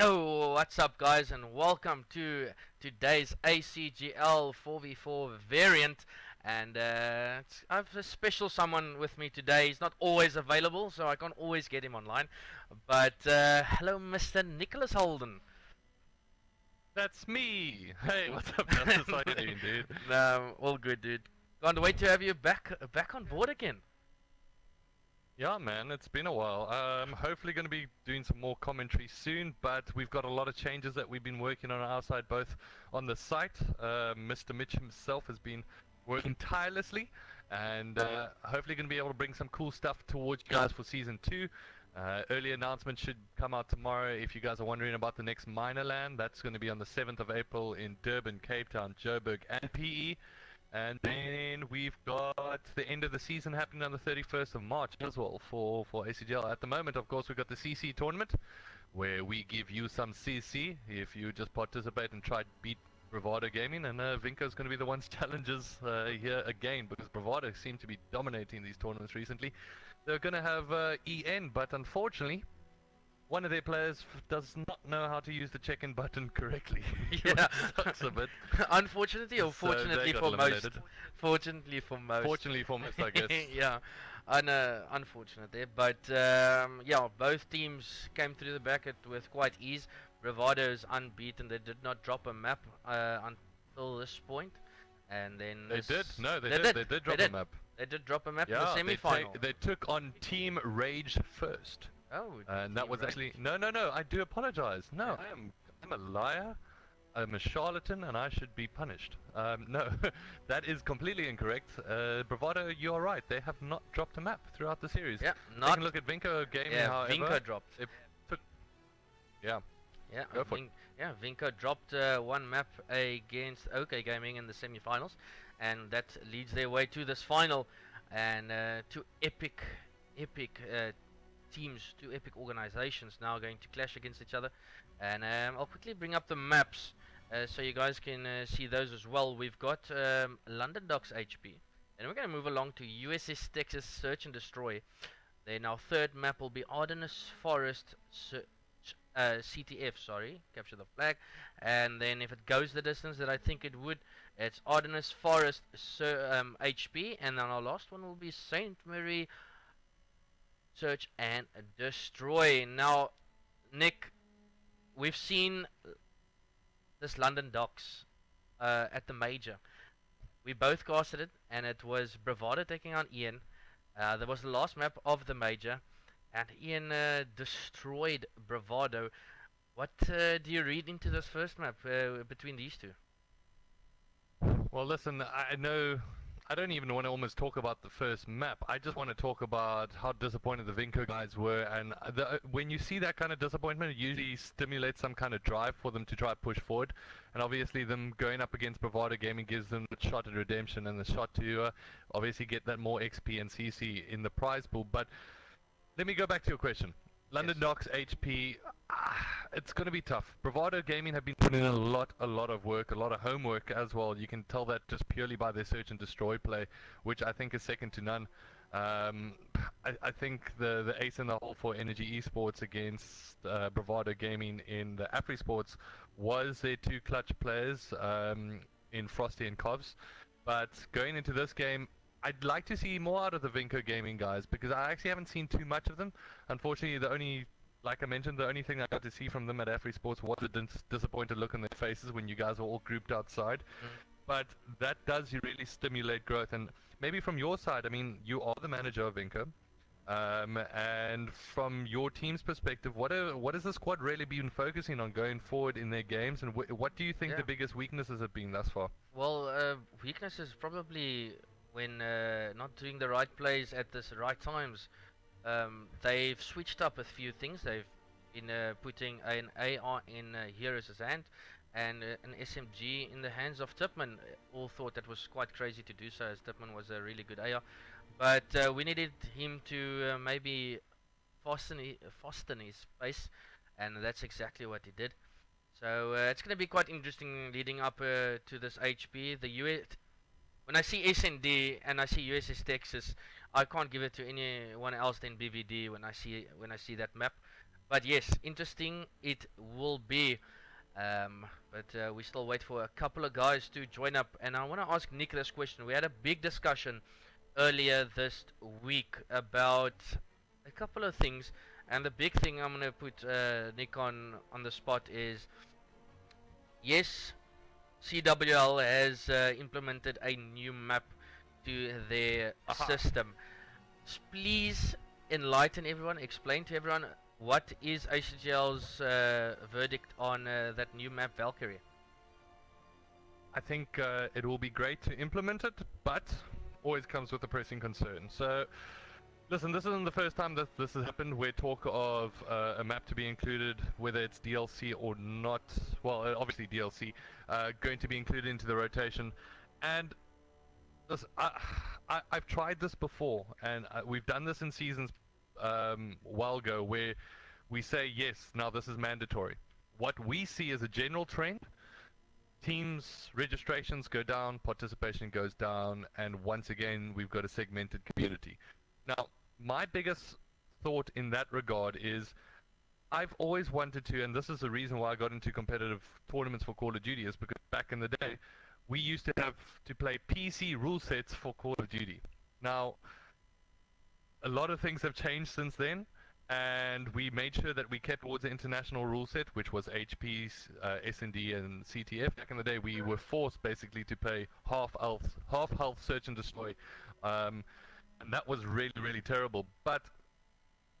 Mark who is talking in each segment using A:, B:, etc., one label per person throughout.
A: Yo, what's up guys, and welcome to today's ACGL 4v4 variant. And I have a special someone with me today. He's not always available, so I can't always get him online. But hello, Mr. Nicholas Holden.
B: That's me! Hey, what's up, Justice? How you doing, dude?
A: All good, dude. Can't wait to have you back on board again.
B: Yeah, man, it's been a while. Hopefully going to be doing some more commentary soon, but we've got a lot of changes that we've been working on our side, both on the site. Mr. Mitch himself has been working tirelessly, and hopefully going to be able to bring some cool stuff towards you guys for Season 2. Early announcement should come out tomorrow. If you guys are wondering about the next minor land, that's going to be on the 7th of April in Durban, Cape Town, Joburg, and PE. And then we've got the end of the season happening on the 31st of March as well for ACGL. At the moment, of course, we've got the CC tournament, where we give you some CC if you just participate and try to beat Bravado Gaming. And Vinco is going to be the ones challenges here again, because Bravado seem to be dominating these tournaments recently. They're going to have EN, but unfortunately, one of their players does not know how to use the check-in button correctly.
A: Yeah,
B: sucks a bit.
A: Unfortunately, or fortunately for most. Fortunately for most.
B: Fortunately for most, I guess.
A: Yeah, unfortunately, but yeah, both teams came through the bracket with quite ease. Bravado is unbeaten. They did not drop a map until this point, and then
B: they did. No, they did drop a map.
A: They did drop a map in
B: yeah,
A: the semi-final.
B: They took on Team Rage first.
A: Oh,
B: and that was actually no. I do apologize. No, I'm a liar. I'm a charlatan, and I should be punished. No, that is completely incorrect. Bravado, you are right. They have not dropped a map throughout the series.
A: Yeah,
B: Take a look at Vinco Gaming.
A: Yeah,
B: however,
A: Vinco dropped.
B: It took. Yeah.
A: Yeah,
B: Go for it.
A: Yeah, Vinco dropped one map against OK Gaming in the semi-finals, and that leads their way to this final, and two epic teams, two epic organizations now going to clash against each other. And I'll quickly bring up the maps so you guys can see those as well. We've got London Docks HP, and we're going to move along to USS Texas Search and Destroy. Then our third map will be Ardennes Forest CTF, sorry, capture the flag. And then if it goes the distance that I think it would, it's Ardennes Forest HP, and then our last one will be Saint Mary Search and Destroy. Now, Nick, we've seen this London Docks at the major. We both casted it, and it was Bravado taking on Ian. That was the last map of the major, and Ian destroyed Bravado. What do you read into this first map between these two?
B: Well, listen, I know. I don't even want to almost talk about the first map. I just want to talk about how disappointed the Vinco guys were, and when you see that kind of disappointment, it usually stimulates some kind of drive for them to try to push forward. And obviously them going up against Bravado Gaming gives them the shot at redemption and the shot to obviously get that more XP and CC in the prize pool. But let me go back to your question. London Docks HP, it's going to be tough. Bravado Gaming have been putting in a lot of work, a lot of homework as well. You can tell that just purely by their search and destroy play, which I think is second to none. I think the ace in the hole for Energy eSports against Bravado Gaming in the AfriSports was their two clutch players in Frosty and Covs. But going into this game, I'd like to see more out of the Vinco Gaming guys, because I actually haven't seen too much of them. Unfortunately, like I mentioned, the only thing I got to see from them at AfriSports was a disappointed look on their faces when you guys were all grouped outside. But that does really stimulate growth. And maybe from your side, I mean, you are the manager of Vinco. And from your team's perspective, what has the squad really been focusing on going forward in their games? And what do you think the biggest weaknesses have been thus far?
A: Well, weaknesses probably when not doing the right plays at the right times. They've switched up a few things. They've been putting an AR in Heroz' hand and an SMG in the hands of Tippman. All thought that was quite crazy to do so, as Tippman was a really good AR. But we needed him to maybe fasten his pace, and that's exactly what he did. So it's going to be quite interesting leading up to this HP. When I see SND and I see USS Texas, I can't give it to anyone else than BVD when I see that map. But yes, interesting it will be. But we still wait for a couple of guys to join up. And I want to ask Nick this question. We had a big discussion earlier this week about a couple of things. And the big thing I'm going to put Nick on the spot is, yes, CWL has implemented a new map to their system. Please enlighten everyone, explain to everyone what is ACGL's verdict on that new map Valkyrie.
B: I think it will be great to implement it, but always comes with a pressing concern. So, listen, this isn't the first time that this has happened where talk of a map to be included, whether it's DLC or not, well, obviously DLC, going to be included into the rotation. And listen, I've tried this before, and we've done this in seasons a while ago, where we say, yes, now this is mandatory. What we see as a general trend, teams registrations go down, participation goes down, and once again we've got a segmented community. Now, my biggest thought in that regard is, I've always wanted to, and this is the reason why I got into competitive tournaments for Call of Duty, is because back in the day we used to have to play PC rule sets for Call of Duty. Now, a lot of things have changed since then, and we made sure that we kept towards the international rule set, which was HP, S&D, and CTF. Back in the day, we were forced basically to play half health search and destroy, and that was really, really terrible. But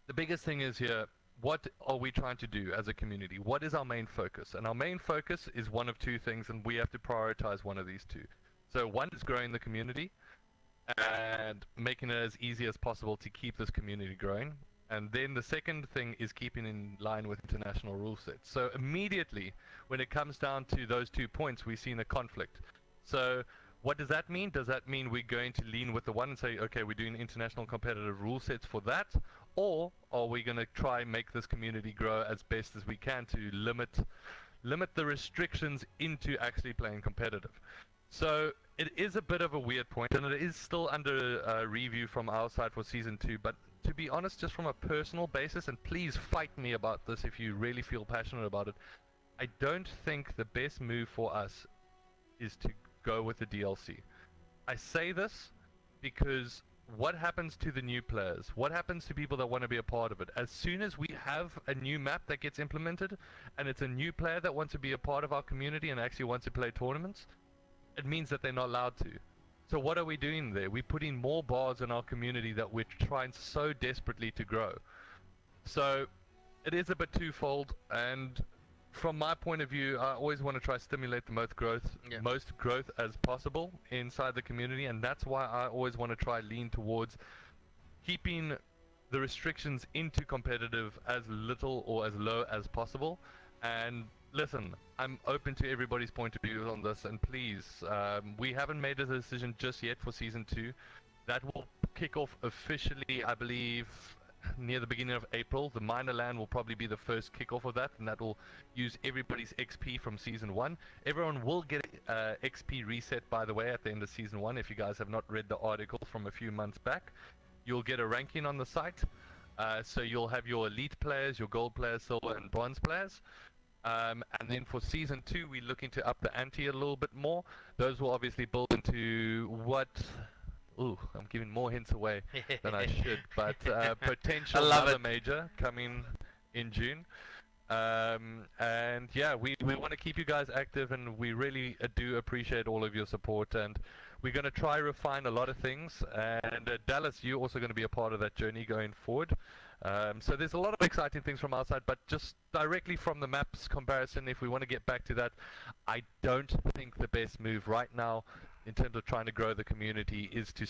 B: the biggest thing is here, what are we trying to do as a community? What is our main focus? And our main focus is one of two things, and we have to prioritize one of these two. So one is growing the community and making it as easy as possible to keep this community growing. And then the second thing is keeping in line with international rule sets. So immediately, when it comes down to those 2 points, we've seen a conflict. So what does that mean? Does that mean we're going to lean with the one and say, okay, we're doing international competitive rule sets for that? Or are we going to try and make this community grow as best as we can to limit the restrictions into actually playing competitive? So it is a bit of a weird point, and it is still under review from our side for Season 2, but to be honest, just from a personal basis, and please fight me about this if you really feel passionate about it, I don't think the best move for us is to go with the DLC. I say this because what happens to the new players? What happens to people that want to be a part of it? As soon as we have a new map that gets implemented, and it's a new player that wants to be a part of our community and actually wants to play tournaments, it means that they're not allowed to. So what are we doing there? We're putting more bars in our community that we're trying so desperately to grow. So it is a bit twofold, and from my point of view, I always want to try to stimulate the most growth as possible inside the community, and that's why I always want to try lean towards keeping the restrictions into competitive as little or as low as possible. And listen, I'm open to everybody's point of view on this, and please, we haven't made a decision just yet for Season 2. That will kick off officially, I believe, near the beginning of April. The minor LAN will probably be the first kickoff of that, and that will use everybody's XP from Season 1. Everyone will get XP reset, by the way, at the end of Season 1. If you guys have not read the article from a few months back, you'll get a ranking on the site. So you'll have your elite players, your gold players, silver and bronze players. And then for Season 2, we're looking to up the ante a little bit more. Those will obviously build into what... Ooh, I'm giving more hints away than I should, but potential another major coming in June. And yeah, we want to keep you guys active, and we really do appreciate all of your support, and we're going to try refine a lot of things. And Dallas, you're also going to be a part of that journey going forward. So there's a lot of exciting things from our side, but just directly from the maps comparison, if we want to get back to that, I don't think the best move right now in terms of trying to grow the community is to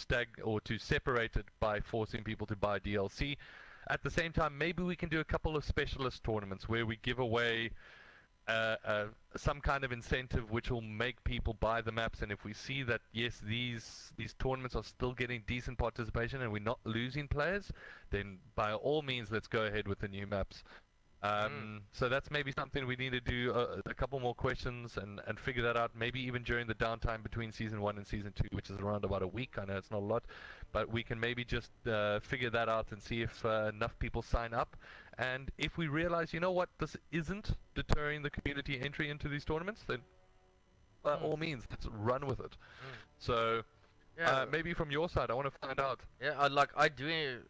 B: separate it by forcing people to buy DLC. At the same time, maybe we can do a couple of specialist tournaments where we give away some kind of incentive which will make people buy the maps, and if we see that yes, these tournaments are still getting decent participation and we're not losing players, then by all means let's go ahead with the new maps. So that's maybe something we need to do a couple more questions and figure that out, maybe even during the downtime between Season 1 and Season 2, which is around about a week. I know it's not a lot, but we can maybe just figure that out and see if enough people sign up, And if we realize, you know what, this isn't deterring the community entry into these tournaments, then by all means, let's run with it. So,
A: Yeah.
B: maybe from your side, I want to find out.
A: Yeah, I do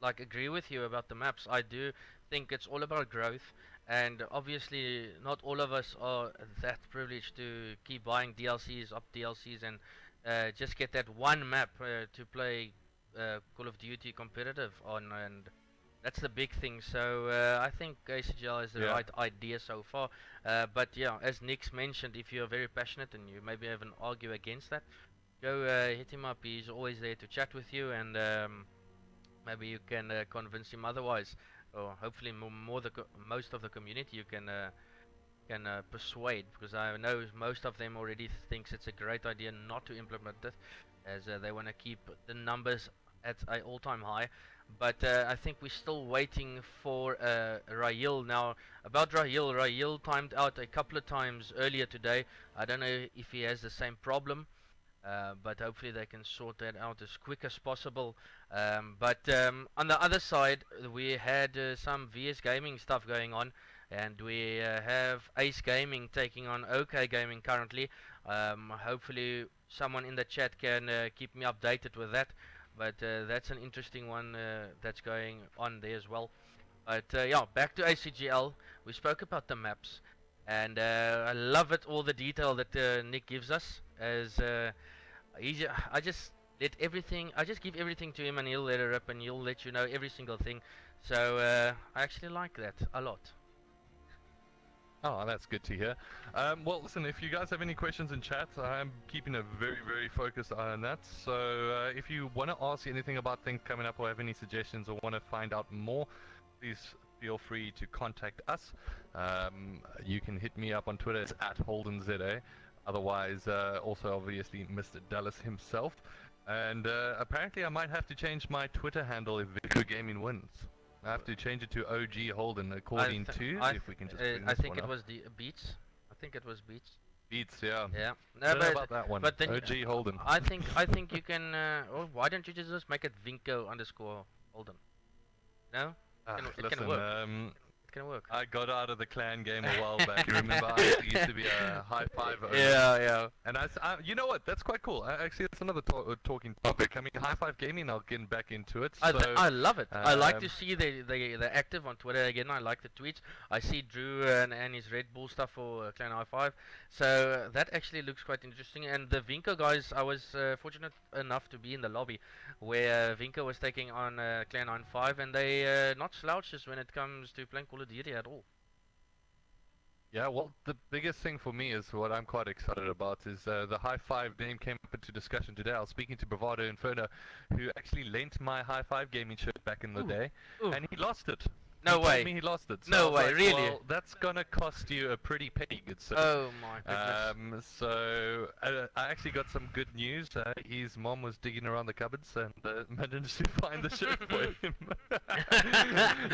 A: like agree with you about the maps. I do think it's all about growth, and obviously not all of us are that privileged to keep buying DLCs, up DLCs, and just get that one map to play Call of Duty competitive on, and that's the big thing. So I think ACGL is the right idea so far. But yeah, as Nick's mentioned, if you're very passionate and you maybe even argue against that, go hit him up. He's always there to chat with you, and maybe you can convince him otherwise, or hopefully most of the community you can persuade, because I know most of them already thinks it's a great idea not to implement it, as they want to keep the numbers at an all-time high. But I think we're still waiting for Rahil. Now, about Rahil timed out a couple of times earlier today. I don't know if he has the same problem, but hopefully they can sort that out as quick as possible. But on the other side, we had some VS Gaming stuff going on, and we have Ace Gaming taking on OK Gaming currently. Hopefully someone in the chat can keep me updated with that, but that's an interesting one that's going on there as well. But yeah, back to ACGL. We spoke about the maps, and I love it, all the detail that Nick gives us, as I just give everything to him, and he'll let it rip, and he'll let you know every single thing. So I actually like that a lot.
B: Oh, that's good to hear. Well, listen, if you guys have any questions in chat, I'm keeping a very, very focused eye on that. So if you want to ask anything about things coming up, or have any suggestions, or want to find out more, please feel free to contact us. You can hit me up on Twitter, it's @HoldenZA. Otherwise, also obviously Mr. Dallas himself. And apparently I might have to change my Twitter handle if Vinco Gaming wins. I have to change it to OG Holden according to, if we can just
A: I think it was the Beats. I think it was Beats.
B: Beats, yeah.
A: Yeah.
B: No, don't know about that one. But then OG Holden.
A: I think you can. Oh, why don't you just make it Vinco_Holden? No? It can work. It can work.
B: I got out of the clan game a while back. You remember I used to be a high five owner.
A: Yeah.
B: And you know what? That's quite cool. Actually, it's another talking topic. I mean, high five gaming. I'll get back into it.
A: I love it. I like to see they're active on Twitter again. I like the tweets. I see Drew and his Red Bull stuff for Clan High Five. So that actually looks quite interesting. And the Vinco guys, I was fortunate enough to be in the lobby where Vinco was taking on Clan 95, and they not slouches when it comes to playing Call of Duty at all.
B: Yeah, well, the biggest thing for me is what I'm quite excited about is the High Five name came up into discussion today. I was speaking to Bravado Inferno, who actually lent my High Five gaming shirt back in the day, and he lost it.
A: No way.
B: Told me he lost it. So
A: no way,
B: like,
A: really?
B: Well, that's gonna cost you a pretty penny, good sir.
A: Oh my goodness.
B: So I actually got some good news. His mom was digging around the cupboards and managed to find the shirt for him.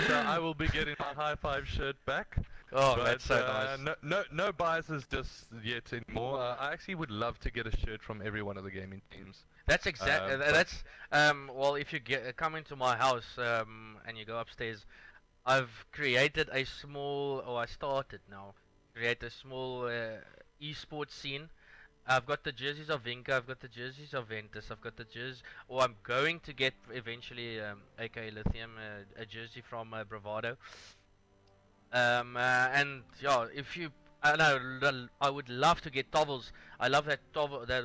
B: So I will be getting my High Five shirt back.
A: Oh,
B: but,
A: that's so nice.
B: No biases just yet anymore. I actually would love to get a shirt from every one of the gaming teams.
A: That's exactly. Well, if you come into my house and you go upstairs, I've created a small, I started now, create a small eSports scene. I've got the jerseys of Vinco, I've got the jerseys of Ventus, I've got the jerseys, or I'm going to get eventually, aka Lithium, a jersey from Bravado. And yeah, if you, I would love to get Tovels. I love that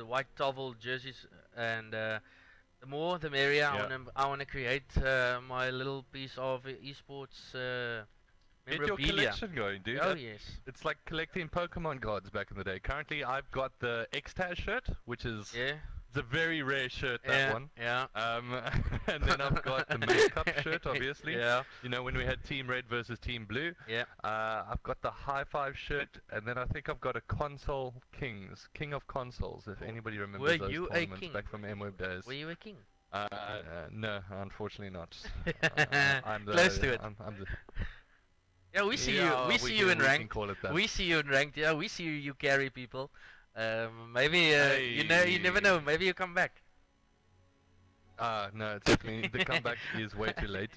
A: white Tovel jerseys, and the more the merrier.
B: Yeah.
A: I wanna create my little piece of eSports
B: Get your
A: memorabilia.
B: collection going, dude.
A: Oh yes.
B: It's like collecting Pokemon cards back in the day. Currently, I've got the X-Taz shirt, which is it's a very rare shirt. That one.
A: Yeah.
B: And then I've got the makeup shirt, obviously.
A: Yeah.
B: You know, when we had Team Red versus Team Blue.
A: Yeah.
B: I've got the High Five shirt, and then I think I've got a Console King of Consoles. If anybody remembers those tournaments back from MWeb days.
A: Were you a king?
B: No, unfortunately not. I'm the,
A: Close to it.
B: I'm the,
A: yeah, we see you. We see you in ranked. We see you in ranked. Yeah, we see you carry people. Maybe you never know. Maybe you come back.
B: No, it's definitely the comeback is way too late.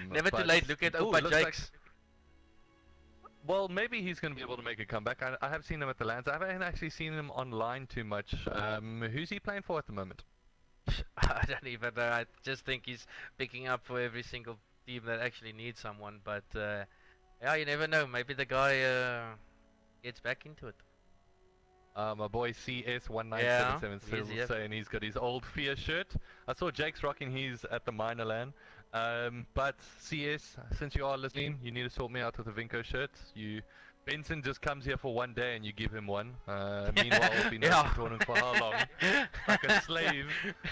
A: Never too
B: but-
A: late. Look at
B: Ooh,
A: Opa
B: looks like-
A: Jakes.
B: Well, maybe he's going to be able to make a comeback. I have seen him at the lands. I haven't actually seen him online too much. Who's he playing for at the moment?
A: I don't even know. I just think he's picking up for every single team that actually needs someone. But yeah, you never know. Maybe the guy gets back into it.
B: My boy CS1977
A: Yeah,
B: still
A: he's-
B: saying he's got his old Fear shirt. I saw Jake's rocking his at the minor LAN. But CS, since you are listening, you need to sort me out with a Vinco shirt. Benson just comes here for one day and you give him one. Meanwhile, I've been
A: Yeah.
B: hosting tournaments for how long? Like a slave,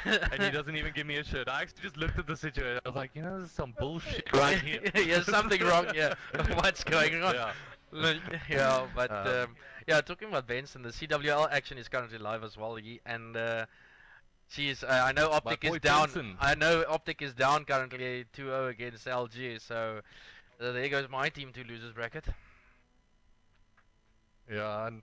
B: and he doesn't even give me a shirt. I actually just looked at the situation. I was like, you know, there's some bullshit right here.
A: Yeah, something wrong. Yeah, what's going on?
B: Yeah.
A: Yeah, but
B: Um,
A: yeah, talking about Benson, the CWL action is currently live as well, and geez, I know Optic is
B: boy
A: down.
B: Benson.
A: I know Optic is down currently 2-0 against LG, so there goes my team to losers bracket.
B: Yeah, and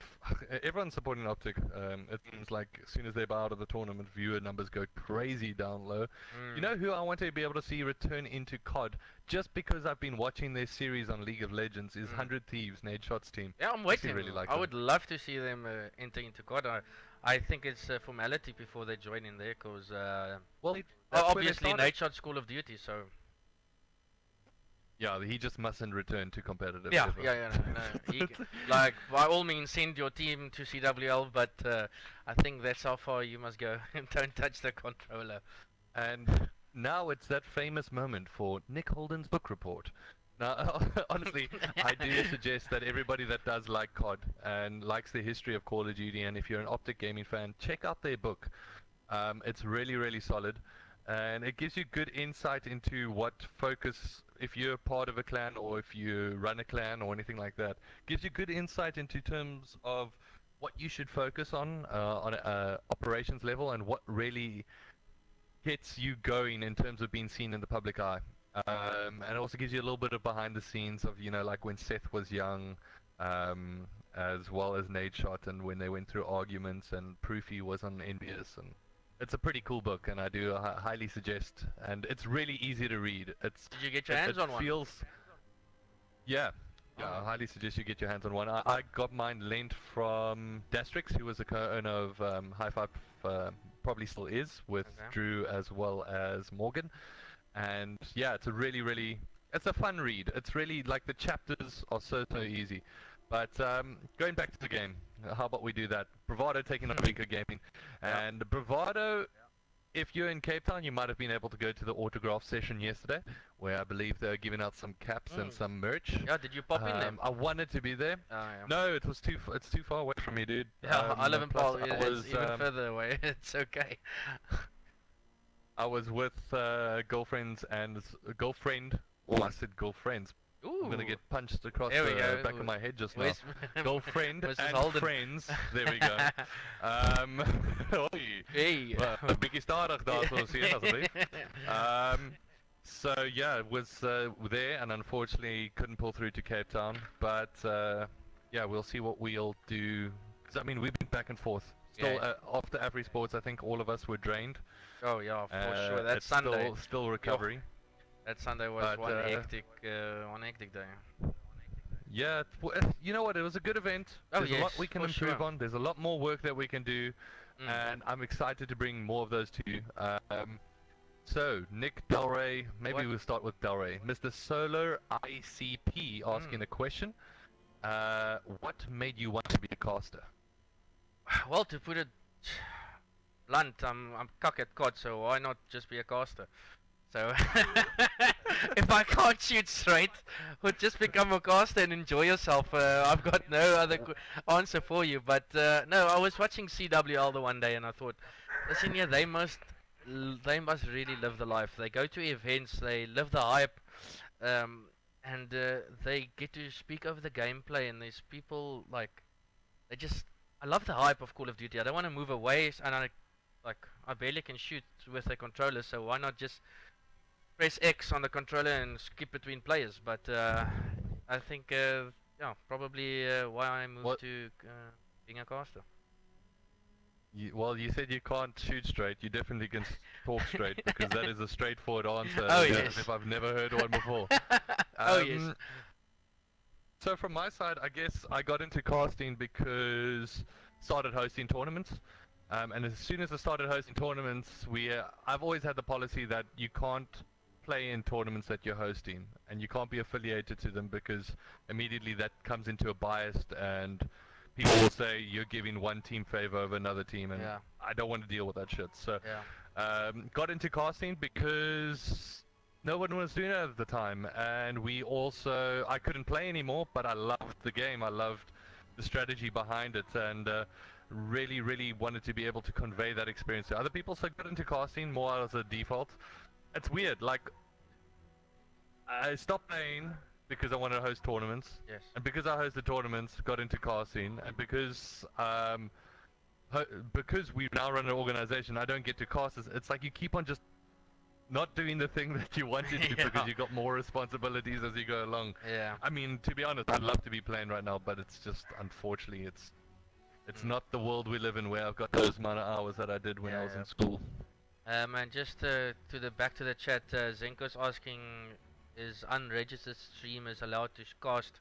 B: everyone's supporting Optic. It seems like as soon as they bow out of the tournament, viewer numbers go crazy down low. You know who I want to be able to see return into COD, just because I've been watching their series on League of Legends, is 100 Thieves, Nate Shot's team.
A: Yeah, I'm
B: Actually
A: waiting.
B: really like
A: I
B: them.
A: would love to see them enter into COD. I think it's a formality before they join in there, because
B: Well, that's where they
A: obviously
B: started.
A: Nate Shot's Call of Duty, so
B: Yeah, he just mustn't return to competitive.
A: yeah,
B: ever.
A: yeah, no. Like, by all means, send your team to CWL, but I think that's how far you must go. Don't touch the controller.
B: And now it's that famous moment for Nick Holden's book report. Now, honestly, I do suggest that everybody that does like COD and likes the history of Call of Duty, and if you're an Optic Gaming fan, check out their book. It's really, really solid. And it gives you good insight into what focus, if you're part of a clan or if you run a clan or anything like that, gives you good insight into terms of what you should focus on a operations level and what really gets you going in terms of being seen in the public eye. And it also gives you a little bit of behind the scenes of, you know, like when Seth was young, as well as Nade Shot, and when they went through arguments, and Proofy was on Envious, and it's a pretty cool book, and I do highly suggest, and it's really easy to read. Did
A: you get your hands on one?
B: Yeah, I highly suggest you get your hands on one. I got mine lent from Dastrix, who was a co-owner of High Five, probably still is, with Drew as well as Morgan. And yeah, it's a really, it's a fun read. It's really, like, the chapters are so easy. But going back to the game, how about we do that? Bravado taking on Vinco Gaming. And Bravado, if you're in Cape Town, you might have been able to go to the autograph session yesterday, where I believe they're giving out some caps and some merch.
A: Yeah, did you pop in there?
B: I wanted to be there.
A: Yeah.
B: No, it's too far away from me, dude.
A: Yeah, I live in
B: plus
A: Paul.
B: I
A: It's
B: was,
A: even further away. It's okay.
B: I was with girlfriends and girlfriend. Oh, I said girlfriends.
A: Ooh.
B: I'm gonna get punched across
A: There we
B: the
A: go.
B: back of my head just now.
A: Where's
B: Girlfriend
A: Mrs.
B: and
A: Holden?
B: friends. There we go. Oei.
A: Hey.
B: Een bietjie stadig daar so sien asseblief. So yeah, was there and unfortunately couldn't pull through to Cape Town, but yeah, we'll see what we'll do. 'Cause, I mean, we've been back and forth. Still, after Afri Sports, I think all of us were drained.
A: Oh yeah, for sure. That
B: it's
A: Sunday.
B: still recovering.
A: That Sunday was
B: But,
A: one hectic day.
B: Yeah, you know what? It was a good event.
A: Oh,
B: There's a lot
A: yes,
B: we can
A: for
B: improve
A: sure.
B: on. There's a lot more work that we can do, and I'm excited to bring more of those to you. So, Nick Delray, maybe we'll start with Delray. Mr. Solar ICP asking a question. What made you want to be a caster?
A: Well, to put it blunt, I'm cock at COD, so why not just be a caster? So, if I can't shoot straight, well, just become a caster and enjoy yourself. I've got no other answer for you. But no, I was watching CWL the one day and I thought, listen here, they must really live the life. They go to events, they live the hype, and they get to speak over the gameplay. And there's people like, I love the hype of Call of Duty. I don't want to move away, and I barely can shoot with a controller, so why not just press X on the controller and skip between players? But I think, yeah, probably why I moved to being a caster.
B: Well, you said you can't shoot straight. You definitely can talk straight because that is a straightforward answer.
A: Oh
B: Yeah,
A: yes.
B: if I've never heard one before.
A: Oh yes.
B: So from my side, I guess I got into casting because started hosting tournaments. And as soon as I started hosting tournaments, I've always had the policy that you can't play in tournaments that you're hosting, and you can't be affiliated to them because immediately that comes into a bias, and people will say you're giving one team favor over another team, and
A: Yeah.
B: I don't want to deal with that shit. So
A: Yeah.
B: got into casting because no one was doing it at the time, and I couldn't play anymore, but I loved the game. I loved the strategy behind it, and really, really wanted to be able to convey that experience to other people. So I got into casting more as a default. It's weird, like I stopped playing because I wanted to host tournaments,
A: Yes.
B: and because I hosted tournaments, got into casting, and because we now run an organization, I don't get to cast. It's like you keep on just not doing the thing that you wanted to
A: Yeah.
B: because you got more responsibilities as you go along.
A: Yeah.
B: I mean, to be honest, I'd love to be playing right now, but it's just, unfortunately, it's not the world we live in where I've got those amount of hours that I did when I was in school.
A: And just back to the chat, Zenko's asking, is unregistered streamers allowed to cast?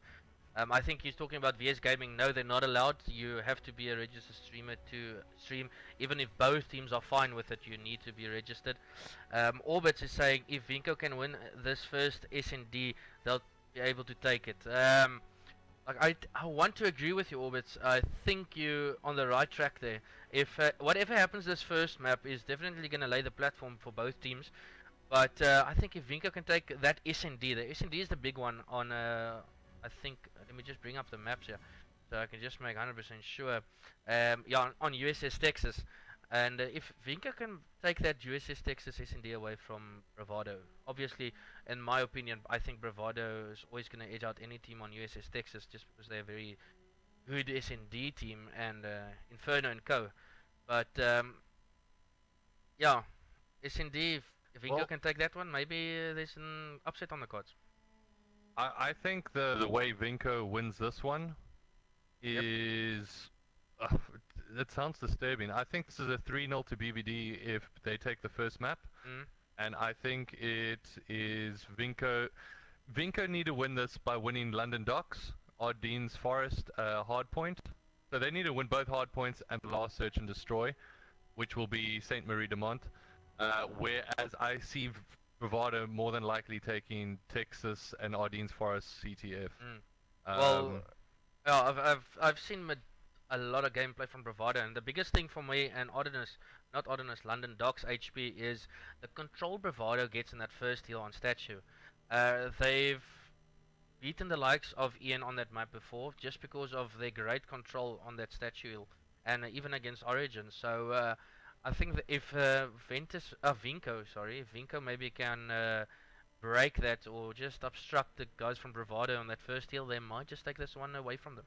A: I think he's talking about VS Gaming. No, they're not allowed. You have to be a registered streamer to stream. Even if both teams are fine with it, you need to be registered. Orbit is saying if Vinco can win this first S&D, they'll be able to take it. I want to agree with you, Orbits. I think you're on the right track there. If whatever happens this first map is definitely going to lay the platform for both teams. But I think if Vinco can take that S&D, the S&D is the big one on, I think, let me just bring up the maps here, so I can just make 100% sure. Yeah, on USS Texas. And if Vinco can take that USS Texas S&D away from Bravado, obviously, in my opinion, I think Bravado is always going to edge out any team on USS Texas just because they're a very good S&D team, and Inferno and co. But yeah, S&D, if Vinco can take that one, maybe there's an upset on the cards.
B: I think the way Vinco wins this one is... it sounds disturbing. I think this is a 3-0 to BVD if they take the first map. And I think it is Vinco. Vinco need to win this by winning London Docks, Ardene's Forest, Hardpoint. So they need to win both Hardpoints and the last Search and Destroy, which will be St. Marie de Mont. Whereas I see Bravado more than likely taking Texas and Ardene's Forest CTF.
A: Well, yeah, I've seen a lot of gameplay from Bravado, and the biggest thing for me and London Docks HP is the control Bravado gets in that first heal on statue. They've beaten the likes of Ian on that map before just because of their great control on that statue heal, and even against Origin. So I think that if Vinco maybe can break that or just obstruct the guys from Bravado on that first heal, they might just take this one away from them.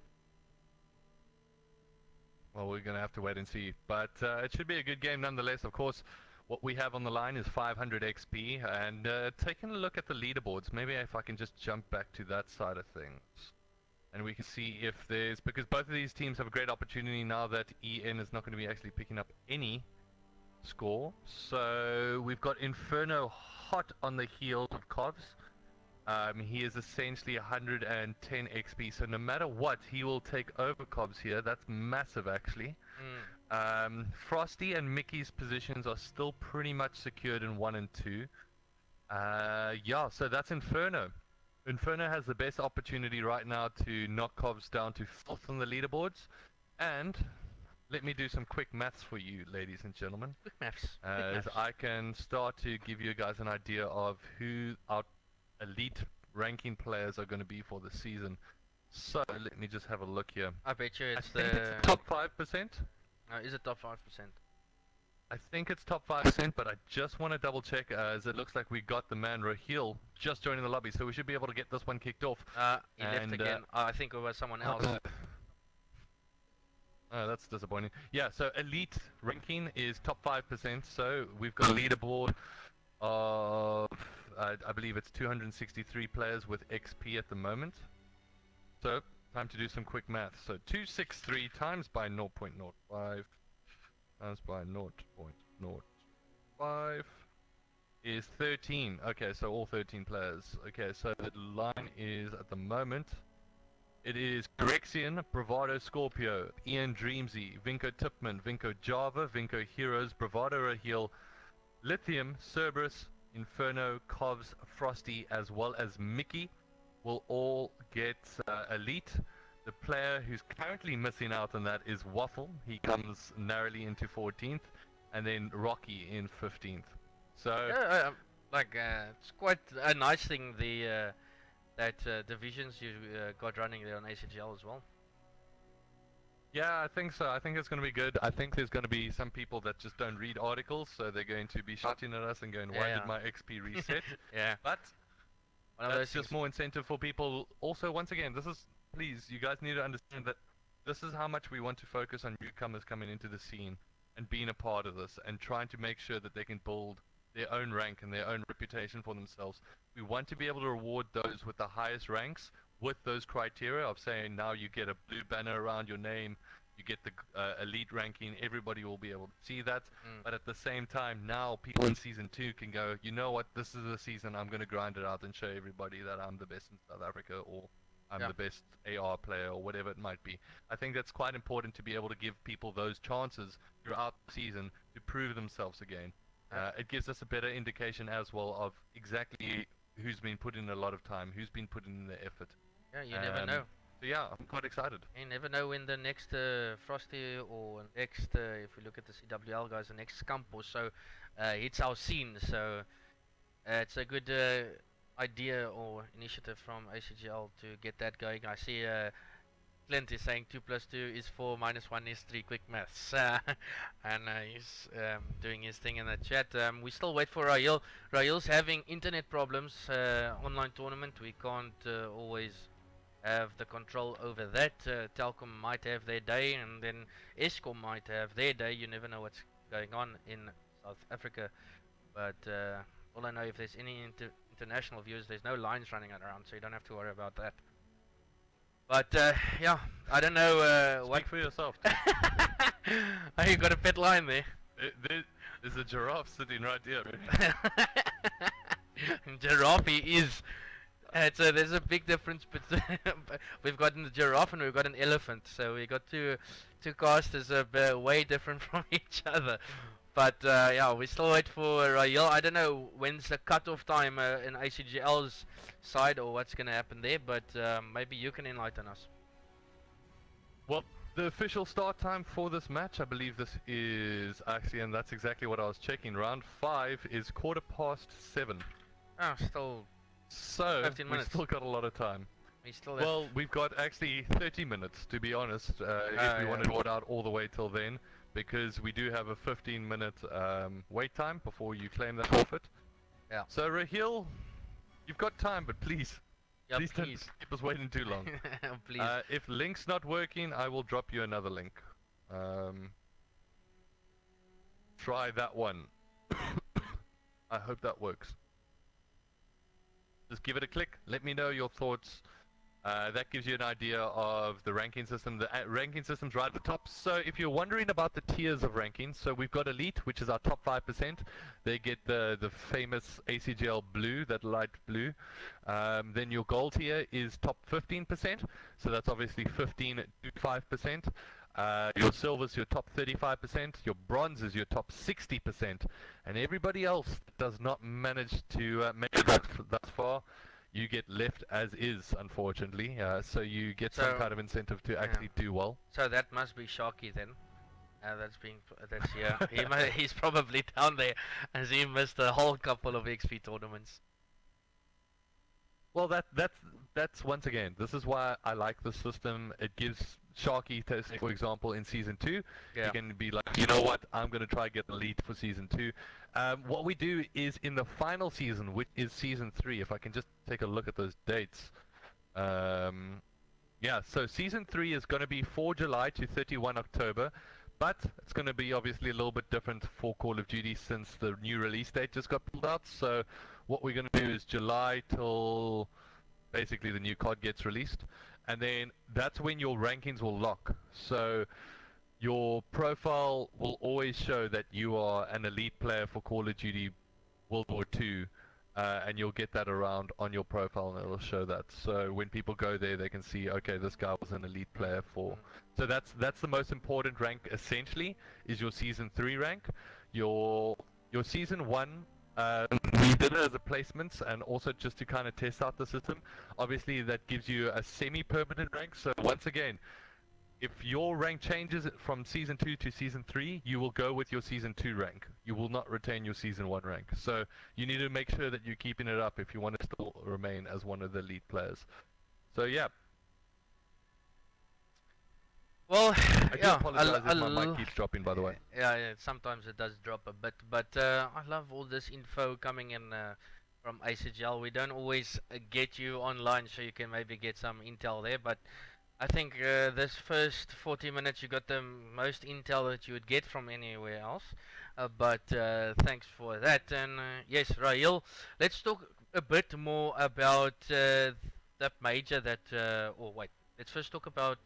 B: Well, we're going to have to wait and see. But it should be a good game nonetheless. Of course, what we have on the line is 500 XP. And taking a look at the leaderboards, maybe if I can just jump back to that side of things. And we can see if there's... Because both of these teams have a great opportunity now that EN is not going to be actually picking up any score. So we've got Inferno hot on the heels of Covs. He is essentially 110 XP, so no matter what, he will take over Cobbs here. That's massive, actually. Frosty and Mickey's positions are still pretty much secured in 1 and 2. Yeah, so that's Inferno. Inferno has the best opportunity right now to knock Cobbs down to 4th on the leaderboards. And let me do some quick maths for you, ladies and gentlemen.
A: Quick maths.
B: As I can start to give you guys an idea of who our elite ranking players are going to be for the season. So let me just have a look here.
A: I bet you it's
B: I think it's top 5%.
A: Is it top 5%?
B: I think it's top 5%, but I just want to double check as it looks like we got the man Raheel just joining the lobby, so we should be able to get this one kicked off.
A: He left again. I think it was someone else.
B: Oh, that's disappointing. Yeah, so elite ranking is top 5%, so we've got a leaderboard of I believe it's 263 players with XP at the moment. So time to do some quick math. So 263 times by 0.05 times by 0.05 is 13. Okay, so all 13 players. Okay, so the line is at the moment, it is Corexian, Bravado, Scorpio, Ian Dreamsy, Vinco Tippman, Vinco Javaa, Vinco Heroz, Bravado Raheel, Lithium, Cyberus, Inferno, Covs, Frosty, as well as Mickey will all get elite. The player who's currently missing out on that is Waffle. He comes narrowly into 14th, and then Rocky in 15th. So
A: Yeah, it's quite a nice thing that divisions you got running there on ACGL as well.
B: yeah, I think so. I think it's going to be good. I think there's going to be some people that just don't read articles, so they're going to be shouting at us and going, "Why did my XP reset?"
A: Yeah.
B: But
A: One of
B: that's
A: those
B: just more incentive for people. Also, once again, please, you guys need to understand that this is how much we want to focus on newcomers coming into the scene and being a part of this and trying to make sure that they can build their own rank and their own reputation for themselves. We want to be able to reward those with the highest ranks with those criteria of saying now you get a blue banner around your name, you get the elite ranking, everybody will be able to see that. But at the same time, now people in Season 2 can go, you know what, this is the season, I'm going to grind it out and show everybody that I'm the best in South Africa, or I'm the best AR player, or whatever it might be. I think that's quite important to be able to give people those chances throughout the season to prove themselves again. It gives us a better indication as well of exactly who's been putting in a lot of time, who's been putting in the effort.
A: Yeah, you never know.
B: So yeah, I'm quite excited.
A: You never know when the next Frosty or next, if we look at the CWL guys, the next Scump or so hits our scene. So it's a good idea or initiative from ACGL to get that going. I see Clint is saying 2 + 2 is 4, -1 is 3, quick maths. And he's doing his thing in the chat. We still wait for Raheel. Raheel's having internet problems, online tournament. We can't always have the control over that. Telkom might have their day, and then Eskom might have their day. You never know what's going on in South Africa. But all I know, if there's any international viewers, there's no lines running around, so you don't have to worry about that. But yeah, I don't know
B: Speak for yourself.
A: Oh, you got a pet line there.
B: There's a giraffe sitting right here.
A: Giraffe he is. There's a big difference between we've got a giraffe and we've got an elephant, so we got two casters way different from each other. But yeah, we still wait for Raheel. I don't know when's the cutoff time in ACGL's side or what's going to happen there, but maybe you can enlighten us.
B: Well, the official start time for this match, I believe this is actually, and that's exactly what I was checking, round 5 is 7:15.
A: Oh, still
B: so
A: 15 minutes.
B: We've still got a lot of time.
A: We still
B: well, we've got actually 30 minutes, to be honest, if we want to draw it out all the way till then, because we do have a 15-minute wait time before you claim that forfeit.
A: Yeah.
B: So Raheel, you've got time, but please, please don't keep us waiting too long.
A: Please.
B: If link's not working, I will drop you another link. Try that one. I hope that works. Just give it a click. Let me know your thoughts. That gives you an idea of the ranking system. The ranking system's right at the top. So if you're wondering about the tiers of rankings, so we've got Elite, which is our top 5%. They get the famous ACGL blue, that light blue. Then your gold tier is top 15%. So that's obviously 15 to 5%. Your silver is your top 35%, your bronze is your top 60%, and everybody else does not manage to make it thus far. You get left as is, unfortunately, so you get some kind of incentive to actually do well.
A: So that must be Shaaki then. He's probably down there as he missed a whole couple of XP tournaments.
B: Well, that's once again, this is why I like this system. It gives Shaaki, for example, in Season 2, you can be like, you know what, I'm going to try to get the lead for Season 2. What we do is in the final season, which is Season 3, if I can just take a look at those dates. Yeah, so Season 3 is going to be 4 July to 31 October, but it's going to be obviously a little bit different for Call of Duty since the new release date just got pulled out. So what we're going to do is July till basically the new COD gets released. And then that's when your rankings will lock. So your profile will always show that you are an elite player for Call of Duty World War II, and you'll get that around on your profile, and it'll show that. So when people go there, they can see, okay, this guy was an elite player for. So that's the most important rank essentially, is your season 3 rank. Your season 1. We did it as a placement and also just to kind of test out the system. Obviously, that gives you a semi-permanent rank. So once again, if your rank changes from season 2 to season 3, you will go with your season 2 rank. You will not retain your season 1 rank. So you need to make sure that you're keeping it up if you want to still remain as one of the elite players. So yeah.
A: Well,
B: I do
A: yeah,
B: apologize if my mic keeps dropping, by the way.
A: Yeah, sometimes it does drop a bit, but I love all this info coming in from ACGL. We don't always get you online, so you can maybe get some intel there, but I think this first 40 minutes you got the most intel that you would get from anywhere else. But thanks for that. And yes, Rahil, let's talk a bit more about that major that. Oh wait, let's first talk about.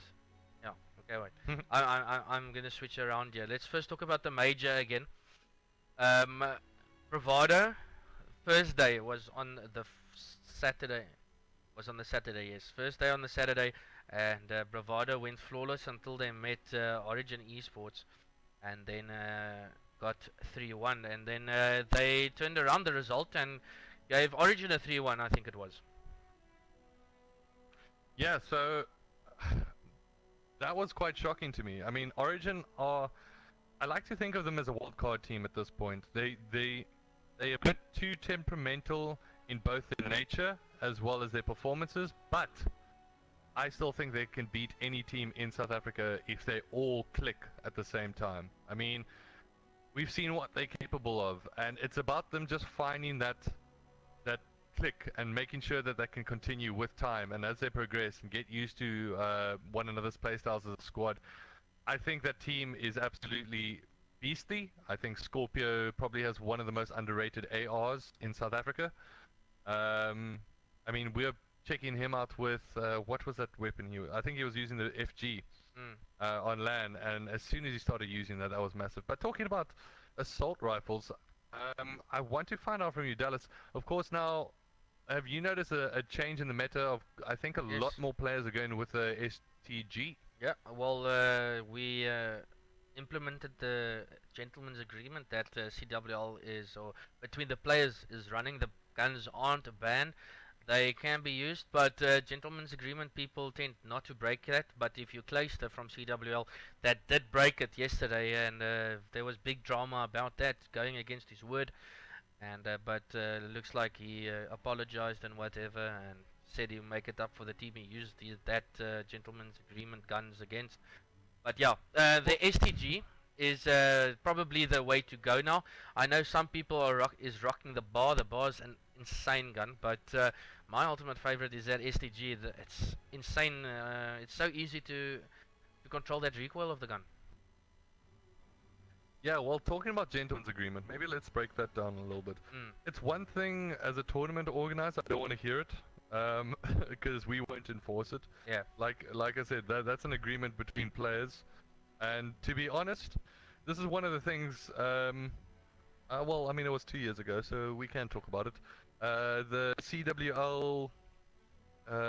A: Yeah, okay, wait. I'm gonna switch around here. Let's first talk about the major again. Bravado, first day was on the Saturday. Was on the Saturday, yes. First day on the Saturday. And Bravado went flawless until they met Origin eSports, and then got 3-1, and then they turned around the result and gave Origin a 3-1, I think it was.
B: Yeah, so that was quite shocking to me. I mean, Origin are, I like to think of them as a wildcard team at this point. They are a bit too temperamental in both their nature as well as their performances, but I still think they can beat any team in South Africa if they all click at the same time. I mean, we've seen what they're capable of, and it's about them just finding that click and making sure that they can continue with time, and as they progress and get used to one another's playstyles as a squad. I think that team is absolutely beastly. I think Scorpio probably has one of the most underrated ARs in South Africa. I mean, we're checking him out with what was that weapon I think he was using the FG on LAN, and as soon as he started using that was massive. But talking about assault rifles, I want to find out from you, Dallas. Of course, now have you noticed a change in the meta of, I think a lot more players are going with the STG?
A: Yeah, well, we implemented the gentleman's agreement that CWL is, or between the players, is running. The guns aren't banned. They can be used, but gentleman's agreement, people tend not to break that. But if you Clayster from CWL, that did break it yesterday, and there was big drama about that, going against his word. And but looks like he apologized and whatever, and said he'll make it up for the team he used that gentleman's agreement guns against. But yeah, the STG is probably the way to go now. I know some people are rocking the bar. The bar's an insane gun, but my ultimate favorite is that STG. It's insane. It's so easy to control that recoil of the gun.
B: Yeah, well, talking about gentleman's agreement, maybe let's break that down a little bit. It's one thing as a tournament organizer, I don't want to hear it, because we won't enforce it.
A: Yeah.
B: Like I said, that's an agreement between players, and to be honest, this is one of the things. Well, I mean, it was 2 years ago, so we can talk about it. The CWL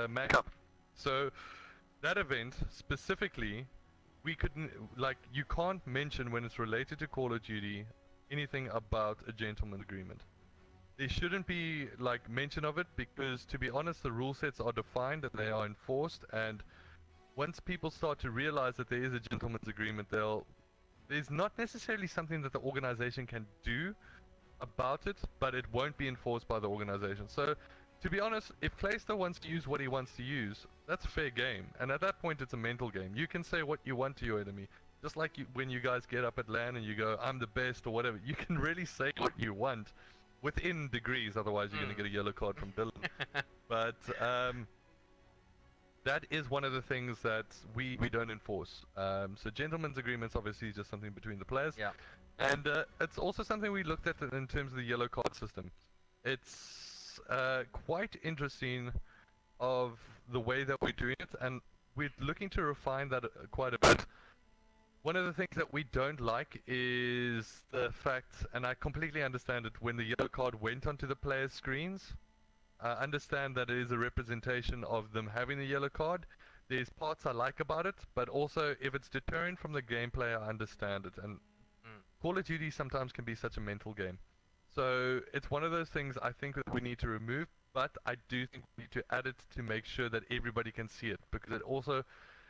B: Mag Cup. So that event specifically, we couldn't, like, you can't mention when it's related to Call of Duty anything about a gentleman's agreement. There shouldn't be like mention of it, because to be honest, the rule sets are defined and they are enforced, and once people start to realize that there is a gentleman's agreement, there's not necessarily something that the organization can do about it, but it won't be enforced by the organization. So to be honest, if Clayster wants to use what he wants to use, that's fair game, and at that point it's a mental game. You can say what you want to your enemy, just like when you guys get up at LAN and you go, I'm the best or whatever. You can really say what you want within degrees, otherwise you're going to get a yellow card from Dylan. But that is one of the things that we don't enforce. So gentlemen's agreements obviously is just something between the players.
A: Yeah.
B: And it's also something we looked at in terms of the yellow card system. It's quite interesting of the way that we're doing it, and we're looking to refine that quite a bit. One of the things that we don't like is the fact, and I completely understand it, when the yellow card went onto the players' screens, I understand that it is a representation of them having the yellow card. There's parts I like about it, but also if it's deterrent from the gameplay, I understand it. And Call of Duty sometimes can be such a mental game. So it's one of those things I think that we need to remove, but I do think we need to add it to make sure that everybody can see it, because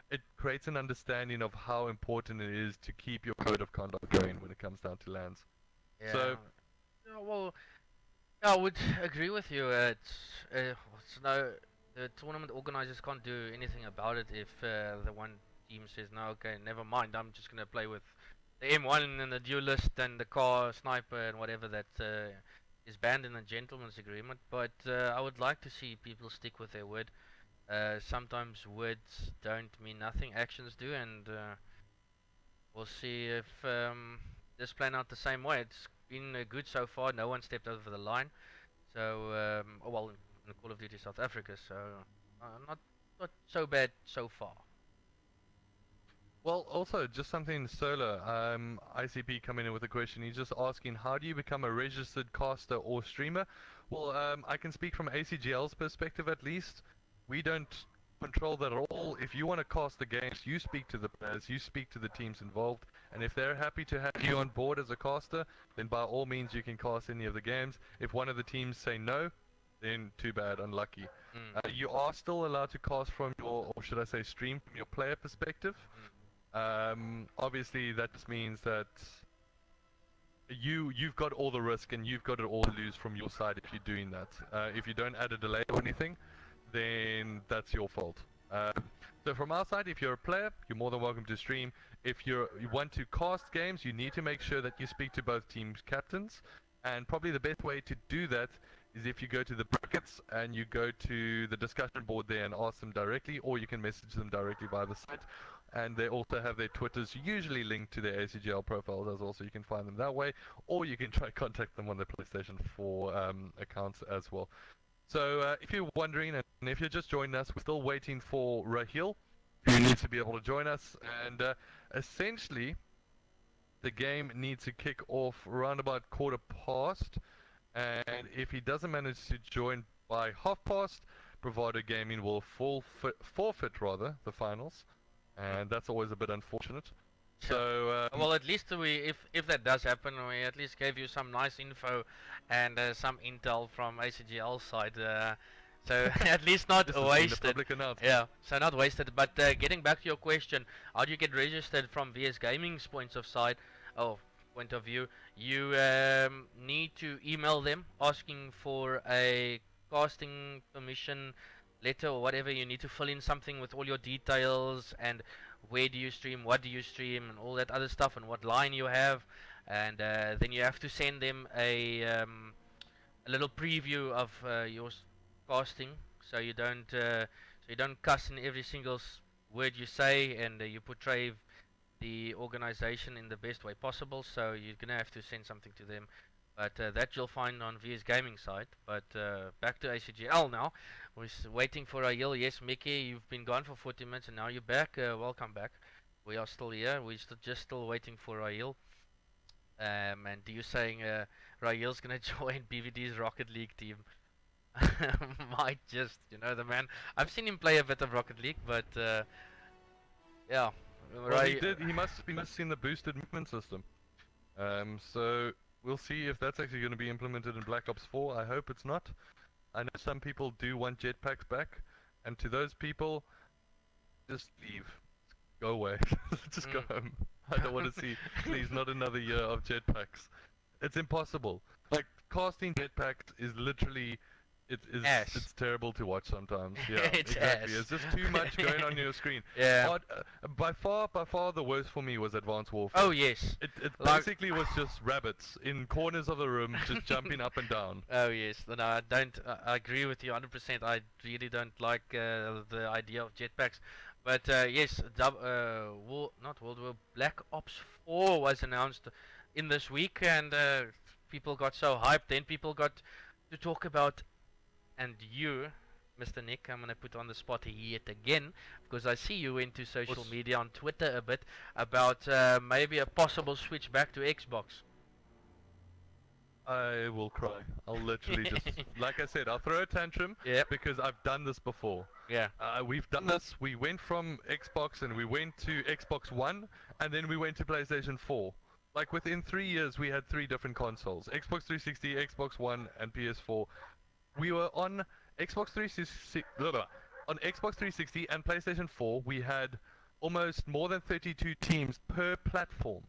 B: it creates an understanding of how important it is to keep your code of conduct going when it comes down to lands.
A: Yeah.
B: So,
A: Yeah, well, I would agree with you. It's no, the tournament organizers can't do anything about it if the one team says no. Okay, never mind. I'm just gonna play with the M1 and the duelist and the car sniper and whatever that is banned in the gentleman's agreement. But I would like to see people stick with their word. Sometimes words don't mean nothing, actions do, and we'll see if this plan out the same way. It's been good so far. No one stepped over the line. So, well, in Call of Duty South Africa, so not so bad so far.
B: well, also just something solar. ICP coming in with a question. He's just asking, how do you become a registered caster or streamer? Well, I can speak from ACGL's perspective at least. We don't control that at all. If you want to cast the games, you speak to the players, you speak to the teams involved, and if they're happy to have you on board as a caster, then by all means you can cast any of the games. If one of the teams say no, then too bad, unlucky. You are still allowed to cast from your, or should I say stream from your player perspective. Obviously that just means that you've got all the risk and you've got it all to lose from your side if you're doing that. If you don't add a delay or anything, then that's your fault. So from our side, if you're a player, you're more than welcome to stream. If you want to cast games, you need to make sure that you speak to both teams' captains, and probably the best way to do that is if you go to the brackets and you go to the discussion board there and ask them directly, or you can message them directly via the site. And they also have their Twitters usually linked to their ACGL profiles as well, so you can find them that way, or you can try contact them on their PlayStation 4 accounts as well. So if you're wondering, and if you're just joining us, we're still waiting for Rahil, who needs to be able to join us, and essentially the game needs to kick off around about 1:15, and if he doesn't manage to join by 1:30, Bravado Gaming will forfeit the finals, and that's always a bit unfortunate. So
A: well, at least if that does happen, we at least gave you some nice info and some intel from ACGL side. So at least not wasted. Yeah, so not wasted. But getting back to your question, how do you get registered from VS Gaming's point of view? You need to email them asking for a casting permission letter or whatever. You need to fill in something with all your details and where do you stream, what do you stream, and all that other stuff, and what line you have, and then you have to send them a little preview of your casting, so you don't cuss in every single word you say, and you portray the organization in the best way possible. So you're gonna have to send something to them, but that you'll find on VS Gaming side. But back to ACGL now. We're waiting for Rahil. Yes, Mickey, you've been gone for 40 minutes and now you're back. Welcome back. We are still here. We're just still waiting for Rahil. And you're saying Rahil's gonna join BVD's Rocket League team. Might just, the man. I've seen him play a bit of Rocket League, but yeah.
B: Well, he must have seen the boosted movement system. So we'll see if that's actually going to be implemented in Black Ops 4. I hope it's not. I know some people do want jetpacks back, and to those people, just leave. Go away. Just go home. I don't want to see, please, not another year of jetpacks. It's impossible. Like, casting jetpacks is literally, it's terrible to watch sometimes. Yeah, exactly. It's just too much going on your screen.
A: Yeah.
B: But, by far the worst for me was Advanced Warfare.
A: Oh yes.
B: It basically was just rabbits in corners of the room just jumping up and down.
A: Oh yes. No, I don't. I agree with you 100%. I really don't like the idea of jetpacks. But yes, not World War, Black Ops 4 was announced in this week, and people got so hyped. Then people got to talk about, and you Mr. Nick, I'm going to put on the spot yet again, because I see you into social
B: What's-
A: media on Twitter a bit about maybe a possible switch back to Xbox.
B: I will cry. I'll literally just, like I said, I'll throw a tantrum
A: Yep.
B: because I've done this before.
A: Yeah.
B: We've done this. We went from Xbox and we went to Xbox One, and then we went to PlayStation 4. Like within 3 years, we had 3 different consoles: Xbox 360, Xbox One, and PS4. We were on Xbox 360, on Xbox 360 and PlayStation 4. We had almost more than 32 teams per platform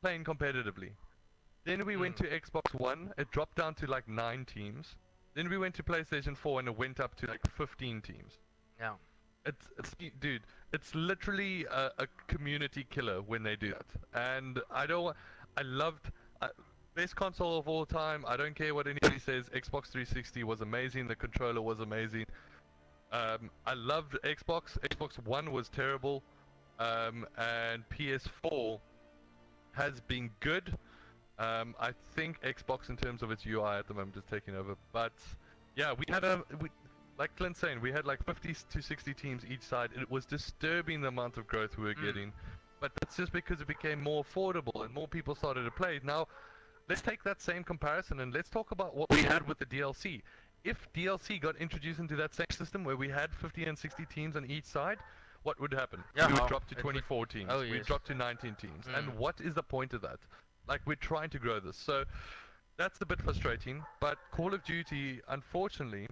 B: playing competitively. Then we went to Xbox One, it dropped down to like 9 teams. Then we went to PlayStation 4 and it went up to like 15 teams.
A: Yeah.
B: Dude, it's literally a community killer when they do that. And I loved, best console of all time, I don't care what anybody says, Xbox 360 was amazing, the controller was amazing. I loved Xbox One was terrible, and PS4 has been good. I think Xbox in terms of its UI at the moment is taking over, but yeah, like Clint's saying, we had like 50 to 60 teams each side. It was disturbing the amount of growth we were getting, but that's just because it became more affordable and more people started to play. Now, let's take that same comparison and let's talk about what we had with the DLC. If DLC got introduced into that same system where we had 50 and 60 teams on each side, what would happen?
A: Yeah,
B: We would drop to 24 teams.
A: Oh,
B: We'd
A: yes.
B: drop to 19 teams. And what is the point of that? Like, we're trying to grow this. So that's a bit frustrating, but Call of Duty, unfortunately,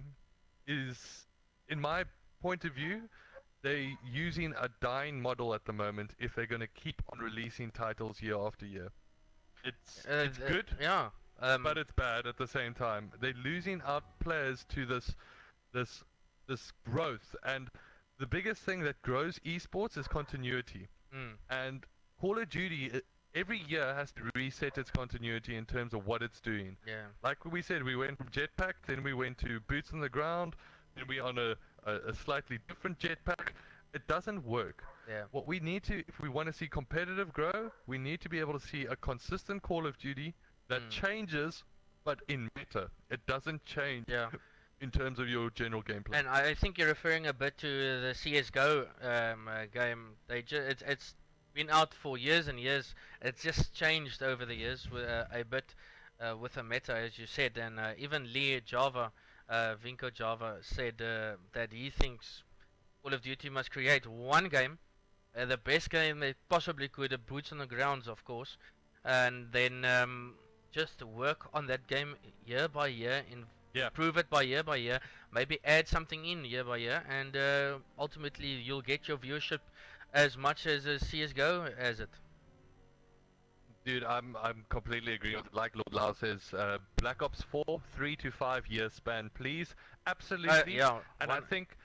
B: is, in my point of view, they're using a dying model at the moment if they're going to keep on releasing titles year after year. It's good,
A: Yeah.
B: but it's bad at the same time. They're losing out players to this growth, and the biggest thing that grows esports is continuity. And Call of Duty every year has to reset its continuity in terms of what it's doing.
A: Yeah.
B: Like we said, we went from jetpack, then we went to boots on the ground, then we on a slightly different jetpack. It doesn't work.
A: Yeah.
B: What we need to, if we want to see competitive grow, we need to be able to see a consistent Call of Duty that changes, but in meta. It doesn't change in terms of your general gameplay.
A: And I think you're referring a bit to the CS:GO game. It's been out for years and years. It's just changed over the years with a bit with the meta, as you said. And even Lee Javaa, Vinco Javaa, said that he thinks Call of Duty must create one game, the best game they possibly could, boots on the grounds, of course, and then just work on that game year by year, improve it by year, maybe add something in year by year, and ultimately you'll get your viewership as much as a CS:GO as it.
B: Dude, I'm completely agree with it. Like Lord Lau says, Black Ops 4, 3 to 5 year span, please. Absolutely.
A: Yeah.
B: And I think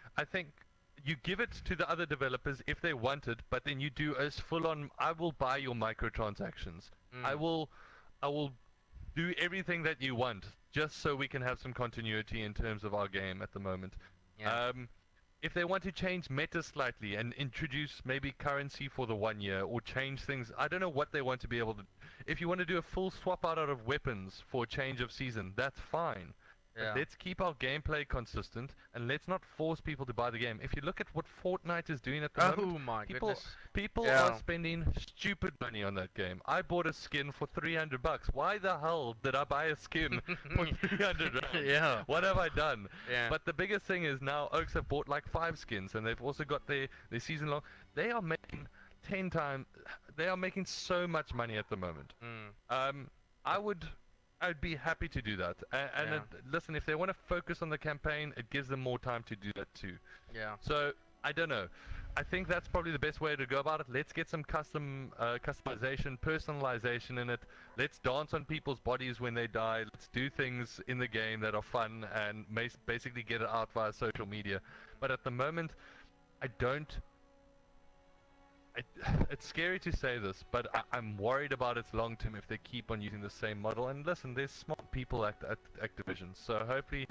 B: you give it to the other developers if they want it, but then you do as full on. I will buy your microtransactions. I will do everything that you want, just so we can have some continuity in terms of our game at the moment.
A: Yeah.
B: If they want to change meta slightly and introduce maybe currency for the 1 year, or change things, I don't know what they want to be able to. If you want to do a full swap out of weapons for a change of season, that's fine.
A: Yeah.
B: But let's keep our gameplay consistent, and let's not force people to buy the game. If you look at what Fortnite is doing at the moment,
A: Oh my goodness.
B: people are spending stupid money on that game. I bought a skin for $300. Why the hell did I buy a skin for 300 rand?
A: Yeah.
B: What have I done?
A: Yeah.
B: But the biggest thing is now Oaks have bought like 5 skins, and they've also got their season long. They are making 10 times. They are making so much money at the moment. I'd be happy to do that. And listen, if they want to focus on the campaign, it gives them more time to do that too.
A: Yeah.
B: So I don't know. I think that's probably the best way to go about it. Let's get some customization, personalization in it. Let's dance on people's bodies when they die. Let's do things in the game that are fun and basically get it out via social media. But at the moment, it's scary to say this, but I'm worried about its long term if they keep on using the same model. And listen, there's smart people at Activision, so hopefully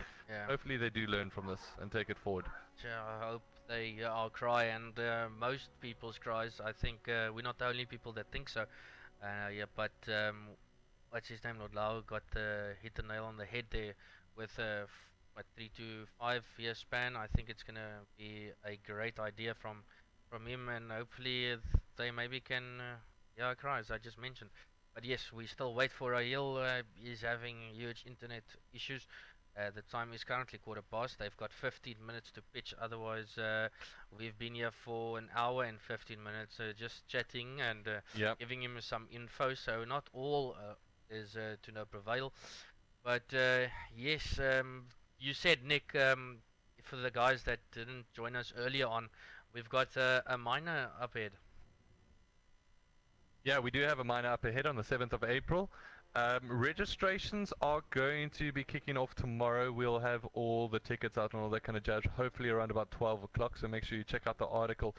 B: they do learn from this and take it forward.
A: Yeah, I hope they all cry, and most people's cries. I think we're not the only people that think so. But what's his name? Lord Lau got hit the nail on the head there with what 3 to 5 year span. I think it's gonna be a great idea from him, and hopefully they maybe can yeah, cry as I just mentioned. But yes, we still wait for Raheel. He's having huge internet issues. The time is currently 1:15. They've got 15 minutes to pitch. Otherwise, we've been here for an hour and 15 minutes, just chatting and
B: Yep.
A: giving him some info. So not all is to no prevail. But yes, you said, Nick, for the guys that didn't join us earlier on, we've got a minor up ahead.
B: Yeah, we do have a minor up ahead on the 7th of April. Registrations are going to be kicking off tomorrow. We'll have all the tickets out and all that kind of jazz, hopefully around about 12 o'clock, so make sure you check out the article.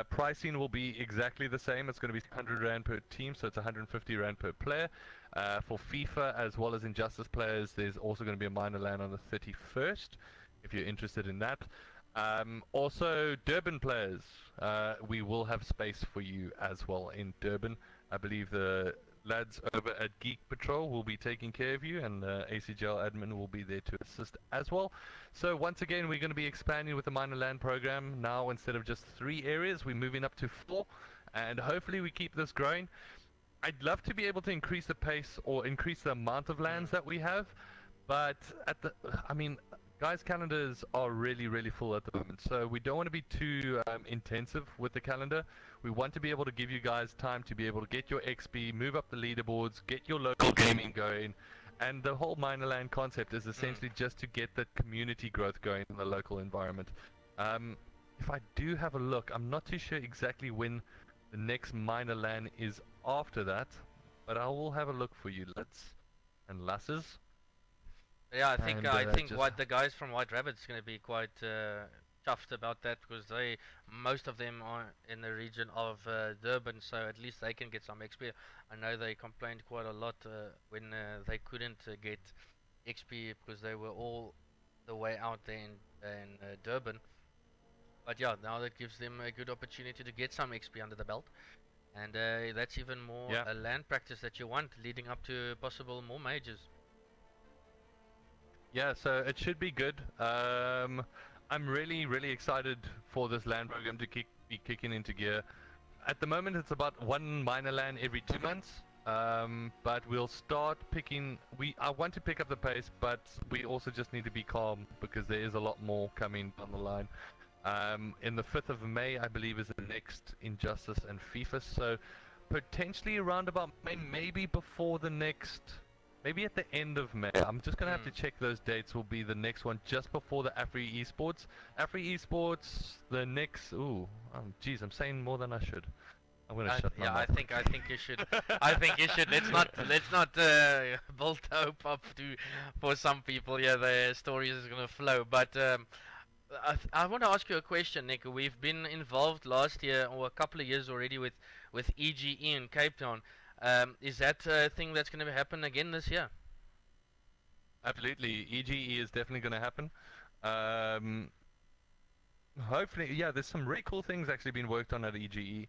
B: Pricing will be exactly the same. It's going to be 100 Rand per team, so it's 150 Rand per player. For FIFA as well as Injustice players, there's also going to be a minor LAN on the 31st, if you're interested in that. Also, Durban players, we will have space for you as well in Durban. I believe the lads over at Geek Patrol will be taking care of you, and ACGL admin will be there to assist as well. So once again, we're going to be expanding with the minor LAN program. Now, instead of just 3 areas, we're moving up to 4, and hopefully we keep this growing. I'd love to be able to increase the pace or increase the amount of LANs that we have, but I mean, guys' calendars are really full at the moment, so we don't want to be too intensive with the calendar. We want to be able to give you guys time to be able to get your XP, move up the leaderboards, get your local gaming going, and the whole minor LAN concept is essentially just to get the community growth going in the local environment. If I do have a look, I'm not too sure exactly when the next minor LAN is after that, but I will have a look for you, lads and lasses.
A: Yeah, I think
B: just
A: what the guys from White Rabbit's going to be quite chuffed about that, because most of them are in the region of Durban, so at least they can get some XP. I know they complained quite a lot when they couldn't get XP because they were all the way out there in Durban. But yeah, now that gives them a good opportunity to get some XP under the belt, and that's even more a land practice that you want leading up to possible more majors.
B: Yeah, so it should be good. I'm really excited for this LAN program to be kicking into gear. At the moment, it's about 1 minor LAN every 2 months, but we'll start picking. I want to pick up the pace, but we also just need to be calm because there is a lot more coming down the line. In the 5th of May, I believe, is the next Injustice and FIFA, so potentially around about May, maybe before the next. Maybe at the end of May. I'm just going to have to check those dates. Will be the next one just before the Afri eSports. Afri eSports, the next... Ooh, geez, I'm saying more than I should. I'm going to shut my mouth.
A: I think you should. I think you should. Let's not build hope up for some people. Yeah, the story is going to flow. But I want to ask you a question, Nick. We've been involved last year or a couple of years already with EGE in Cape Town. Is that a thing that's going to happen again this year?
B: Absolutely, EGE is definitely going to happen. Hopefully, yeah, there's some really cool things actually being worked on at EGE.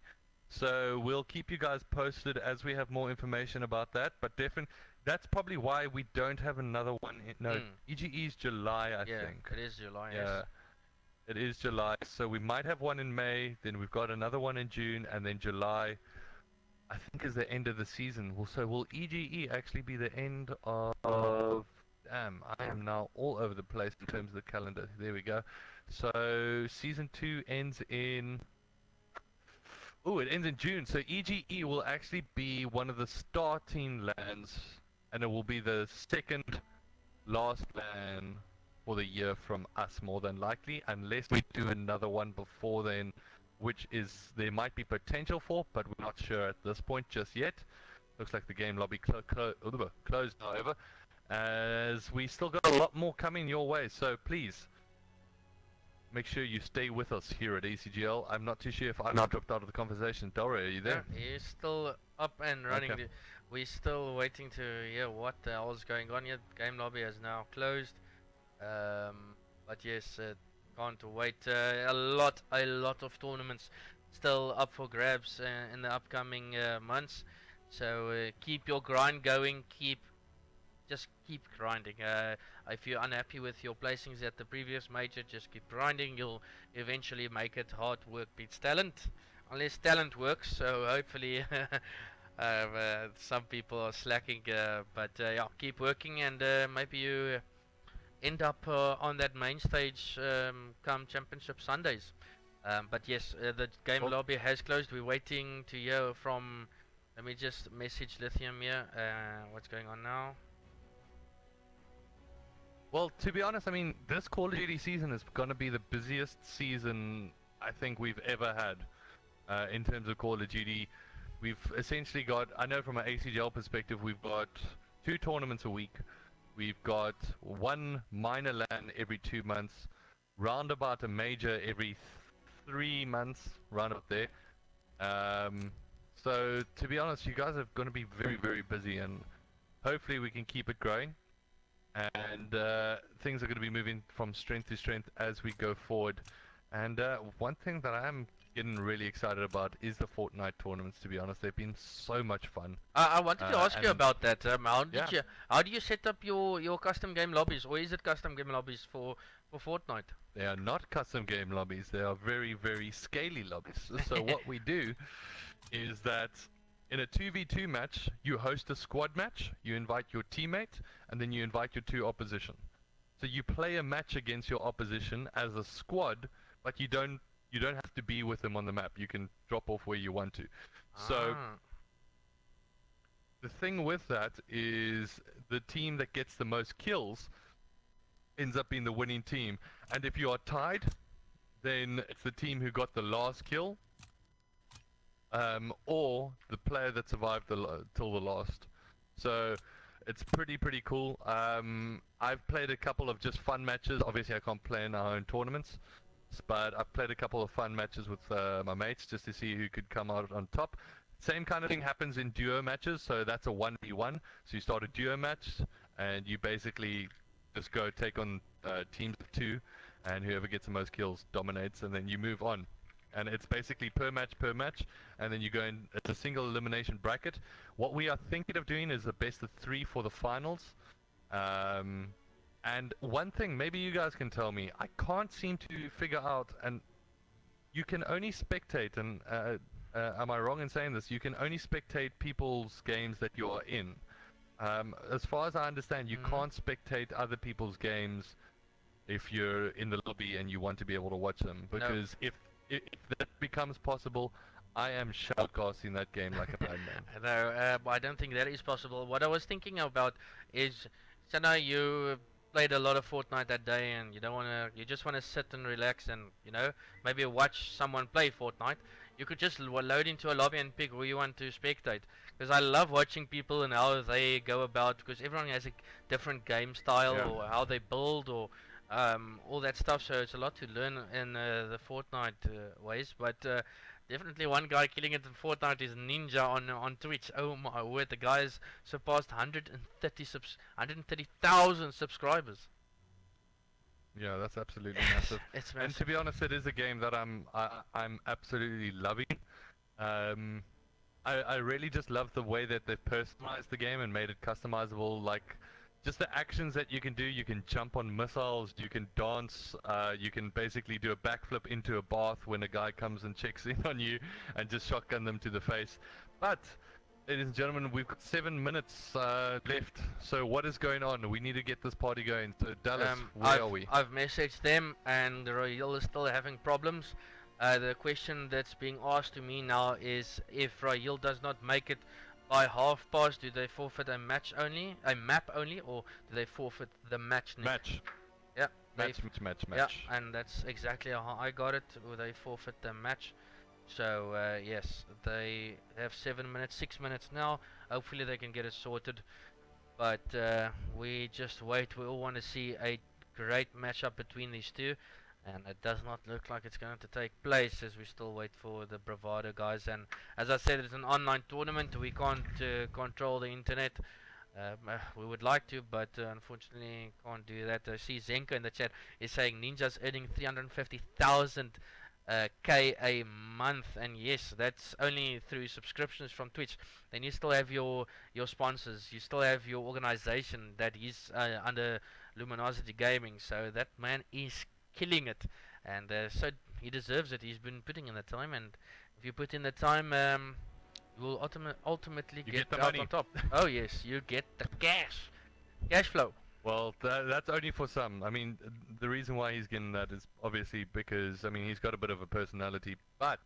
B: So we'll keep you guys posted as we have more information about that. But definitely, that's probably why we don't have another one. No, EGE is July, I think.
A: Yeah, it is July.
B: Yeah,
A: yes.
B: It is July. So we might have one in May. Then we've got another one in June, and then July, I think, is the end of the season. So will EGE actually be the end of... Damn, I am now all over the place in terms of the calendar. There we go. So season 2 ends in... Oh, it ends in June. So EGE will actually be one of the starting LANs, and it will be the second last LAN for the year from us, more than likely, unless we do another one before then, which is there might be potential for, but we're not sure at this point just yet. Looks like the game lobby closed, however, as we still got a lot more coming your way. So please make sure you stay with us here at ACGL. I'm not too sure if I've not dropped out of the conversation. Delray, are you there?
A: Yeah, he's still up and running.
B: Okay.
A: We're still waiting to hear what the hell is going on here. Game lobby has now closed. But yes, can't wait. A lot of tournaments still up for grabs in the upcoming months. So keep your grind going. Keep just keep grinding. If you're unhappy with your placings at the previous major, just keep grinding. You'll eventually make it. Hard work beats talent, unless talent works. So hopefully, some people are slacking. But yeah, keep working, and maybe you end up on that main stage come Championship Sundays. But yes, the game lobby has closed. We're waiting to hear from. Let me just message Lithium here. What's going on now?
B: Well, to be honest, I mean, this Call of Duty season is going to be the busiest season I think we've ever had in terms of Call of Duty. We've essentially got, I know from an ACGL perspective, we've got 2 tournaments a week. We've got 1 minor LAN every 2 months, roundabout a major every 3 months, round up there. So to be honest, you guys are going to be very, very busy, and hopefully we can keep it growing. And things are going to be moving from strength to strength as we go forward. And one thing that I'm getting really excited about is the Fortnite tournaments. To be honest, they've been so much fun.
A: I wanted to ask you about that. How do you set up your custom game lobbies, or is it custom game lobbies for Fortnite?
B: They are not custom game lobbies. They are very, very scaly lobbies. So what we do is that in a 2v2 match, you host a squad match, you invite your teammate, and then you invite your 2 opposition. So you play a match against your opposition as a squad, but you don't have to be with them on the map. You can drop off where you want to. So the thing with that is the team that gets the most kills ends up being the winning team. And if you are tied, then it's the team who got the last kill, or the player that survived till the last. So it's pretty cool. I've played a couple of just fun matches. Obviously I can't play in our own tournaments, but I've played a couple of fun matches with my mates just to see who could come out on top. Same kind of thing happens in duo matches, so that's a 1v1. So you start a duo match and you basically just go take on teams of 2, and whoever gets the most kills dominates, and then you move on. And it's basically per match, and then you go in. It's a single elimination bracket. What we are thinking of doing is a best of 3 for the finals. And one thing, maybe you guys can tell me, I can't seem to figure out, and you can only spectate, and am I wrong in saying this? You can only spectate people's games that you are in. As far as I understand, you can't spectate other people's games if you're in the lobby and you want to be able to watch them, because if that becomes possible, I am shoutcasting that game like a madman.
A: No, I don't think that is possible. What I was thinking about is, so now you played a lot of Fortnite that day, and you just wanna sit and relax, and maybe watch someone play Fortnite. You could just load into a lobby and pick who you want to spectate. Because I love watching people and how they go about, because everyone has a different game style, or how they build, or all that stuff. So it's a lot to learn in the Fortnite ways. But definitely one guy killing it in Fortnite is Ninja on Twitch. Oh my word, the guy's surpassed 130,000 subscribers.
B: Yeah, that's absolutely massive.
A: It's massive.
B: And to be honest, it is a game that I'm absolutely loving. I really just love the way that they've personalized the game and made it customizable. Like, just the actions that you can do. You can jump on missiles, you can dance, you can basically do a backflip into a bath when a guy comes and checks in on you, and just shotgun them to the face. But ladies and gentlemen, we've got 7 minutes left. So what is going on? We need to get this party going. So Dallas, where are we?
A: I've messaged them, and Royal is still having problems. The question that's being asked to me now is, if Royal does not make it by half past, do they forfeit a map only, or do they forfeit the match?
B: Match.
A: Yeah.
B: Match.
A: Yeah, and that's exactly how I got it. They forfeit the match. So yes, they have 7 minutes, 6 minutes now. Hopefully they can get it sorted. But we just wait. We all want to see a great matchup between these two, and it does not look like it's going to take place, as we still wait for the Bravado guys. And as I said, it's an online tournament. We can't control the internet. We would like to, but unfortunately can't do that. I see Zenko in the chat is saying Ninja's earning 350,000 K a month, and yes, that's only through subscriptions from Twitch. Then you still have your sponsors, you still have your organization that is under Luminosity Gaming. So that man is killing it, and so he deserves it. He's been putting in the time, and if you put in the time, you will ultimately
B: You
A: get
B: get the
A: out
B: money.
A: on top. Oh yes, you get the cash flow.
B: Well, that's only for some. I mean, the reason why he's getting that is obviously because, I mean, he's got a bit of a personality, but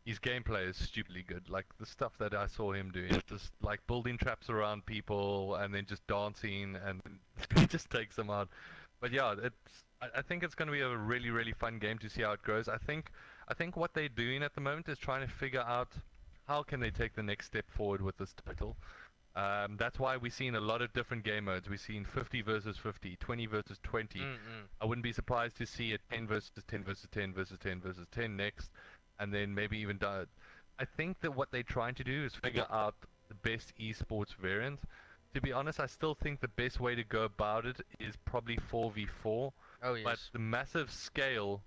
B: his gameplay is stupidly good. Like, the stuff that I saw him doing, just like building traps around people and then just dancing, and he just takes them out. But yeah, I think it's going to be a really, really fun game to see how it grows. I think what they're doing at the moment is trying to figure out how can they take the next step forward with this title. That's why we've seen a lot of different game modes. We've seen 50 versus 50, 20 versus 20. I wouldn't be surprised to see a 10 versus 10 versus 10 versus 10 versus 10 next, and then maybe even die. I think that what they're trying to do is figure out the best esports variant. To be honest, I still think the best way to go about it is probably 4v4.
A: Oh yes.
B: But the massive scale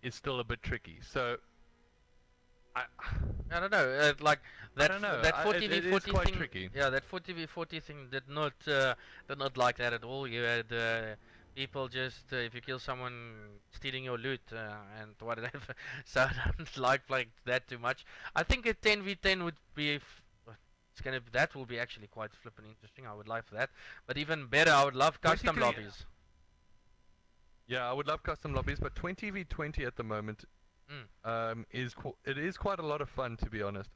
B: is still a bit tricky. So
A: I don't know, like that.
B: I don't know.
A: That 40 v 40
B: quite
A: thing.
B: tricky.
A: Yeah, that 40 v 40 thing did not like that at all. You had people just if you kill someone stealing your loot and whatever. So I don't like that too much. I think a 10 v 10 would be. That will be actually quite flippin' interesting. I would like that. But even better, I would love custom lobbies.
B: Yeah, I would love custom lobbies, but 20 v 20 at the moment it is quite a lot of fun, to be honest.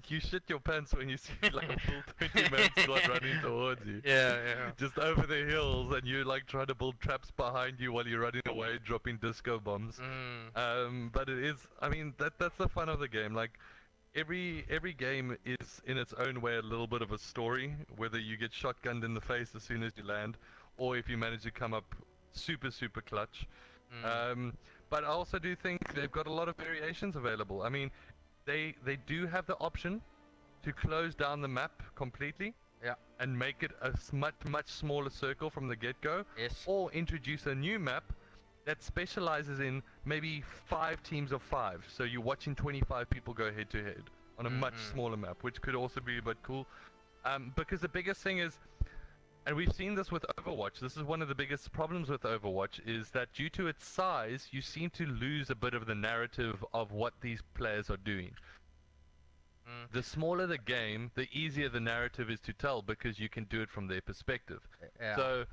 B: You shit your pants when you see like a full 20-man squad running towards you.
A: Yeah.
B: Just over the hills, and you're like trying to build traps behind you while you're running away, dropping disco bombs. But it is, I mean, that's the fun of the game. Like every game is in its own way a little bit of a story. Whether you get shotgunned in the face as soon as you land, or if you manage to come up super clutch. But I also do think they've got a lot of variations available. I mean, they do have the option to close down the map completely.
A: Yeah.
B: And make it a much smaller circle from the get-go.
A: Yes.
B: Or introduce a new map that specializes in maybe 5 teams of 5. So you're watching 25 people go head-to-head on a much smaller map, which could also be a bit cool. Because the biggest thing is, and we've seen this with Overwatch, this is one of the biggest problems with Overwatch, is that due to its size, you seem to lose a bit of the narrative of what these players are doing. The smaller the game, the easier the narrative is to tell, because you can do it from their perspective.
A: Yeah.
B: So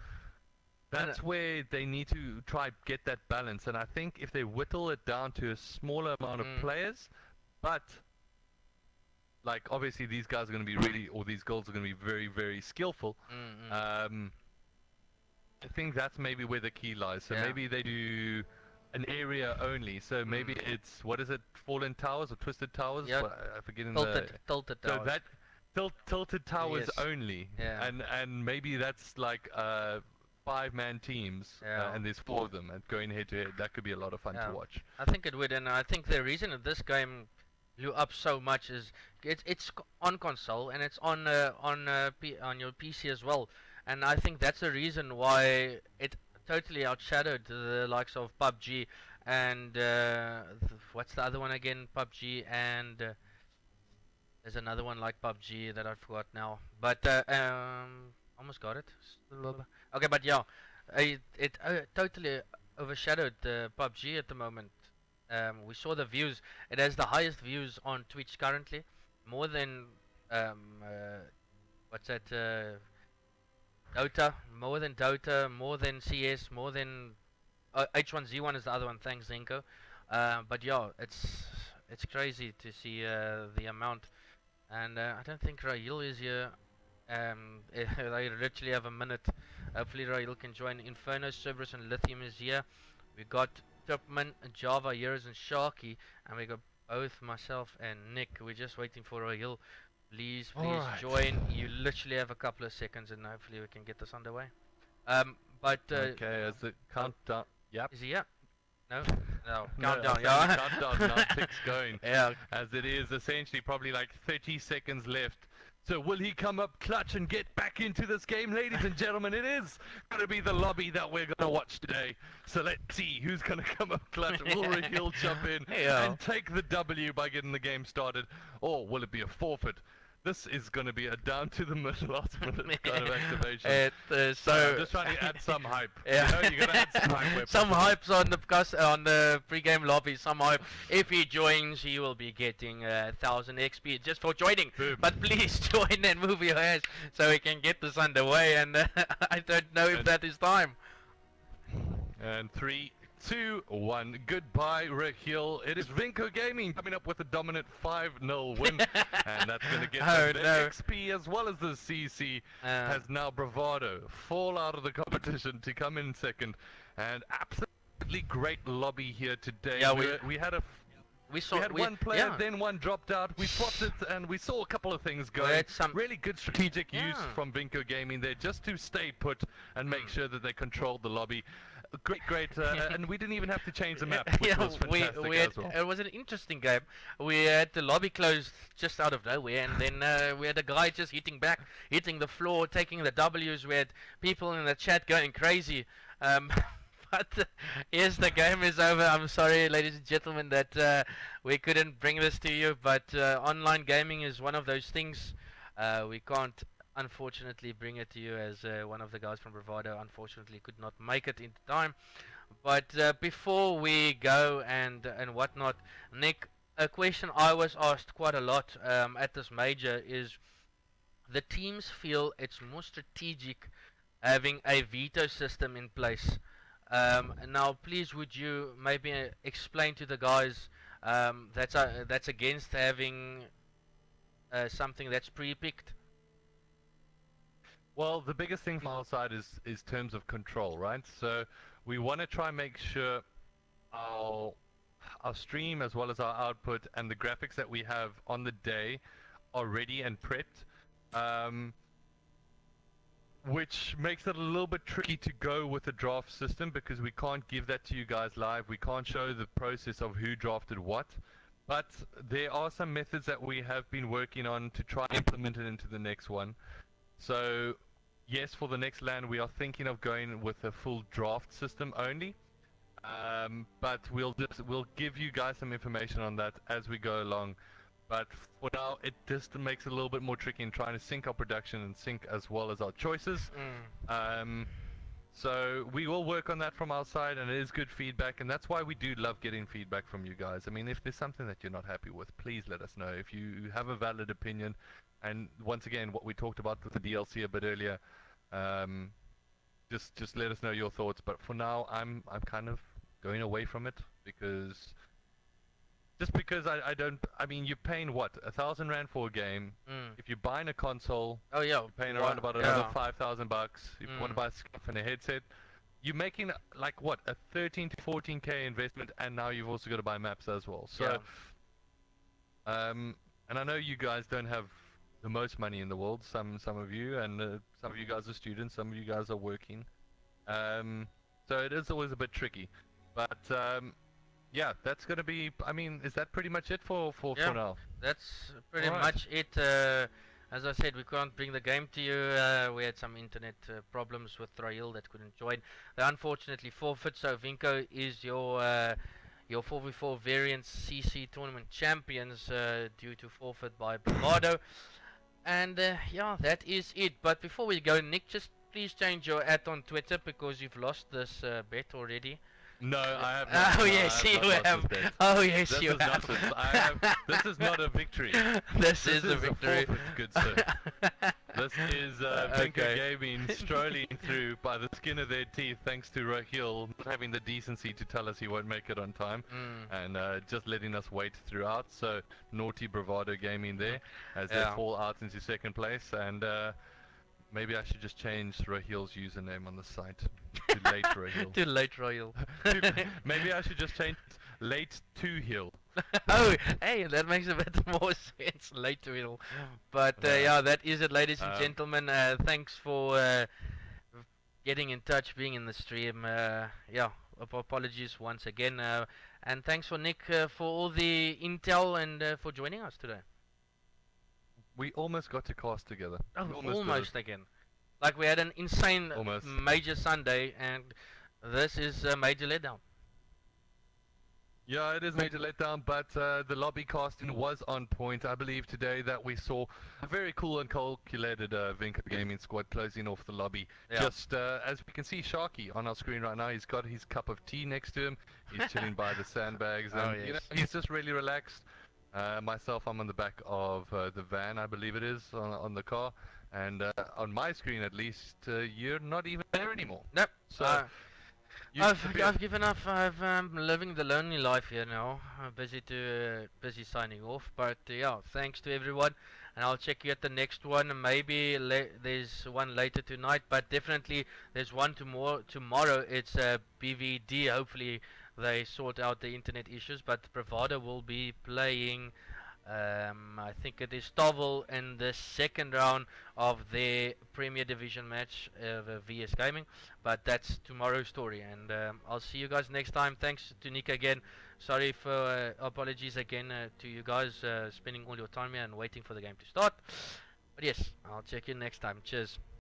B: that's where they need to try get that balance, and I think if they whittle it down to a smaller amount of players, but like obviously these guys are going to be really, or these girls are going to be very skillful. I think that's maybe where the key lies. So maybe they do an area only. So maybe it's, what is it, Fallen Towers or Twisted Towers?
A: Yep.
B: I forget in
A: Tilted Towers.
B: So that tilted towers
A: Yes.
B: only.
A: Yeah.
B: And maybe that's like 5-man teams, and there's 4 of them and going head to head. That could be a lot of fun to watch.
A: I think it would, and I think the reason that this game blew up so much is it's on console and it's on your PC as well, and I think that's the reason why it totally outshadowed the likes of PUBG and what's the other one again? PUBG and there's another one like PUBG that I forgot now, but almost got it. Okay, but yeah, it totally overshadowed PUBG at the moment. We saw the views. It has the highest views on Twitch currently, more than what's that? Dota, more than CS, more than H1Z1 is the other one. Thanks, Vinco. But yeah, it's crazy to see the amount, and I don't think Rahil is here. They literally have a minute. Hopefully Rahil can join. Inferno, Cyberus, and Lithium is here. We got Tippman, Javaa, Heroz, and Shaaki, and we got both myself and Nick. We're just waiting for Rahil. Please join. You literally have a couple of seconds, and hopefully we can get this underway.
B: Okay, as the countdown. Yep.
A: Is he up? No. No.
B: No,
A: Countdown.
B: the
A: Yeah.
B: countdown now ticks going.
A: Yeah.
B: As it is essentially probably like 30 seconds left. So will he come up clutch and get back into this game, ladies and gentlemen? It is going to be the lobby that we're going to watch today. So let's see who's going to come up clutch. Will Raheel jump in and take the W by getting the game started? Or will it be a forfeit? This is going to be a down to the middle last minute kind of activation. So I'm just trying to add some hype.
A: Yeah.
B: You know, you got to add some hype.
A: Some hypes on the pre-game lobby. Some hype. If he joins, he will be getting 1000 XP just for joining.
B: Boom.
A: But please join and move your hands so we can get this underway. And I don't know if that is time.
B: And 3, 2, 1. Goodbye, Raheel. It is Vinco Gaming coming up with a dominant 5-0 win. And that's going to get the XP as well as the CC. Has now Bravado fall out of the competition to come in second. And absolutely great lobby here today.
A: Yeah,
B: we had a...
A: We
B: had one player, then one dropped out. We swapped it, and we saw a couple of things going. Really good strategic use from Vinco Gaming there, just to stay put and make sure that they controlled the lobby. Great, and we didn't even have to change the map, which was fantastic as well.
A: It was an interesting game. We had the lobby closed just out of nowhere, and then we had a guy just hitting the floor, taking the W's. We had people in the chat going crazy. But yes, the game is over. I'm sorry, ladies and gentlemen, that we couldn't bring this to you, but online gaming is one of those things. We can't, unfortunately, bring it to you, as one of the guys from Bravado unfortunately could not make it in time. But before we go and whatnot, Nick, a question I was asked quite a lot at this major is, the teams feel it's more strategic having a veto system in place. Now, please, would you maybe explain to the guys that's against having something that's pre-picked?
B: Well, the biggest thing from our side is terms of control, right? So we want to try and make sure our stream as well as our output and the graphics that we have on the day are ready and prepped. Which makes it a little bit tricky to go with the draft system, because we can't give that to you guys live. We can't show the process of who drafted what. But there are some methods that we have been working on to try and implement it into the next one. So yes, for the next LAN we are thinking of going with a full draft system only. But we'll give you guys some information on that as we go along. But for now, it just makes it a little bit more tricky in trying to sync our production and sync as well as our choices. So we will work on that from our side, and it is good feedback, and that's why we do love getting feedback from you guys. I mean, if there's something that you're not happy with, please let us know. If you have a valid opinion, and once again, what we talked about with the DLC a bit earlier, just let us know your thoughts. But for now, I'm kind of going away from it, because... Just because I mean, you're paying what, 1,000 rand for a game. If you're buying a console, you're paying around about another 5,000 bucks. If you want to buy a scarf and a headset, you're making like what, a 13 to 14k investment, and now you've also got to buy maps as well. So, and I know you guys don't have the most money in the world. Some of you, and some of you guys are students. Some of you guys are working. So it is always a bit tricky, but. Yeah, that's gonna be. I mean, is that pretty much it for now?
A: That's pretty much it. As I said, we can't bring the game to you. We had some internet problems with Raheel that couldn't join. They unfortunately forfeit. So Vinco is your 4v4 variants CC tournament champions due to forfeit by Bravado. And yeah, that is it. But before we go, Nick, just please change your ad on Twitter, because you've lost this bet already.
B: No, I have not.
A: Oh yes, you have. Oh yes, you have.
B: This is not a victory.
A: This is a victory.
B: Forfeit, good sir. This is Vinco Gaming strolling through by the skin of their teeth, thanks to Raheel not having the decency to tell us he won't make it on time, and just letting us wait throughout. So naughty Bravado Gaming there, as they fall out into second place. And maybe I should just change Raheel's username on the site to late Raheel.
A: To late Raheel.
B: Maybe I should just change late to Hill.
A: Oh, hey, that makes a bit more sense. Late to Hill. But yeah, that is it, ladies and gentlemen. Thanks for getting in touch, being in the stream. Yeah, apologies once again. And thanks for Nick for all the intel and for joining us today.
B: We almost got to cast together.
A: Oh,
B: We almost did
A: almost
B: it.
A: again. Like we had an insane
B: Almost.
A: major Sunday, and this is a major letdown.
B: Yeah, it is major letdown, but the lobby casting was on point. I believe today that we saw a very cool and calculated Vinco gaming squad closing off the lobby.
A: Yeah.
B: Just as we can see Shaaki on our screen right now, he's got his cup of tea next to him. He's chilling by the sandbags, and
A: Oh, yes.
B: you know, he's just really relaxed. Myself, I'm on the back of the van, I believe it is, on the car, and on my screen at least, you're not even there anymore.
A: Nope.
B: So.
A: I've given up. I'm living the lonely life here now. I'm busy signing off. But yeah, thanks to everyone, and I'll check you at the next one. Maybe there's one later tonight, but definitely there's one tomorrow. It's BVD. Hopefully they sort out the internet issues. But Bravado will be playing. I think it is Tovel in the second round of their Premier Division match of VS Gaming, but that's tomorrow's story, and I'll see you guys next time. Thanks to Nick again. Sorry for apologies again to you guys spending all your time here and waiting for the game to start. But yes, I'll check you next time. Cheers.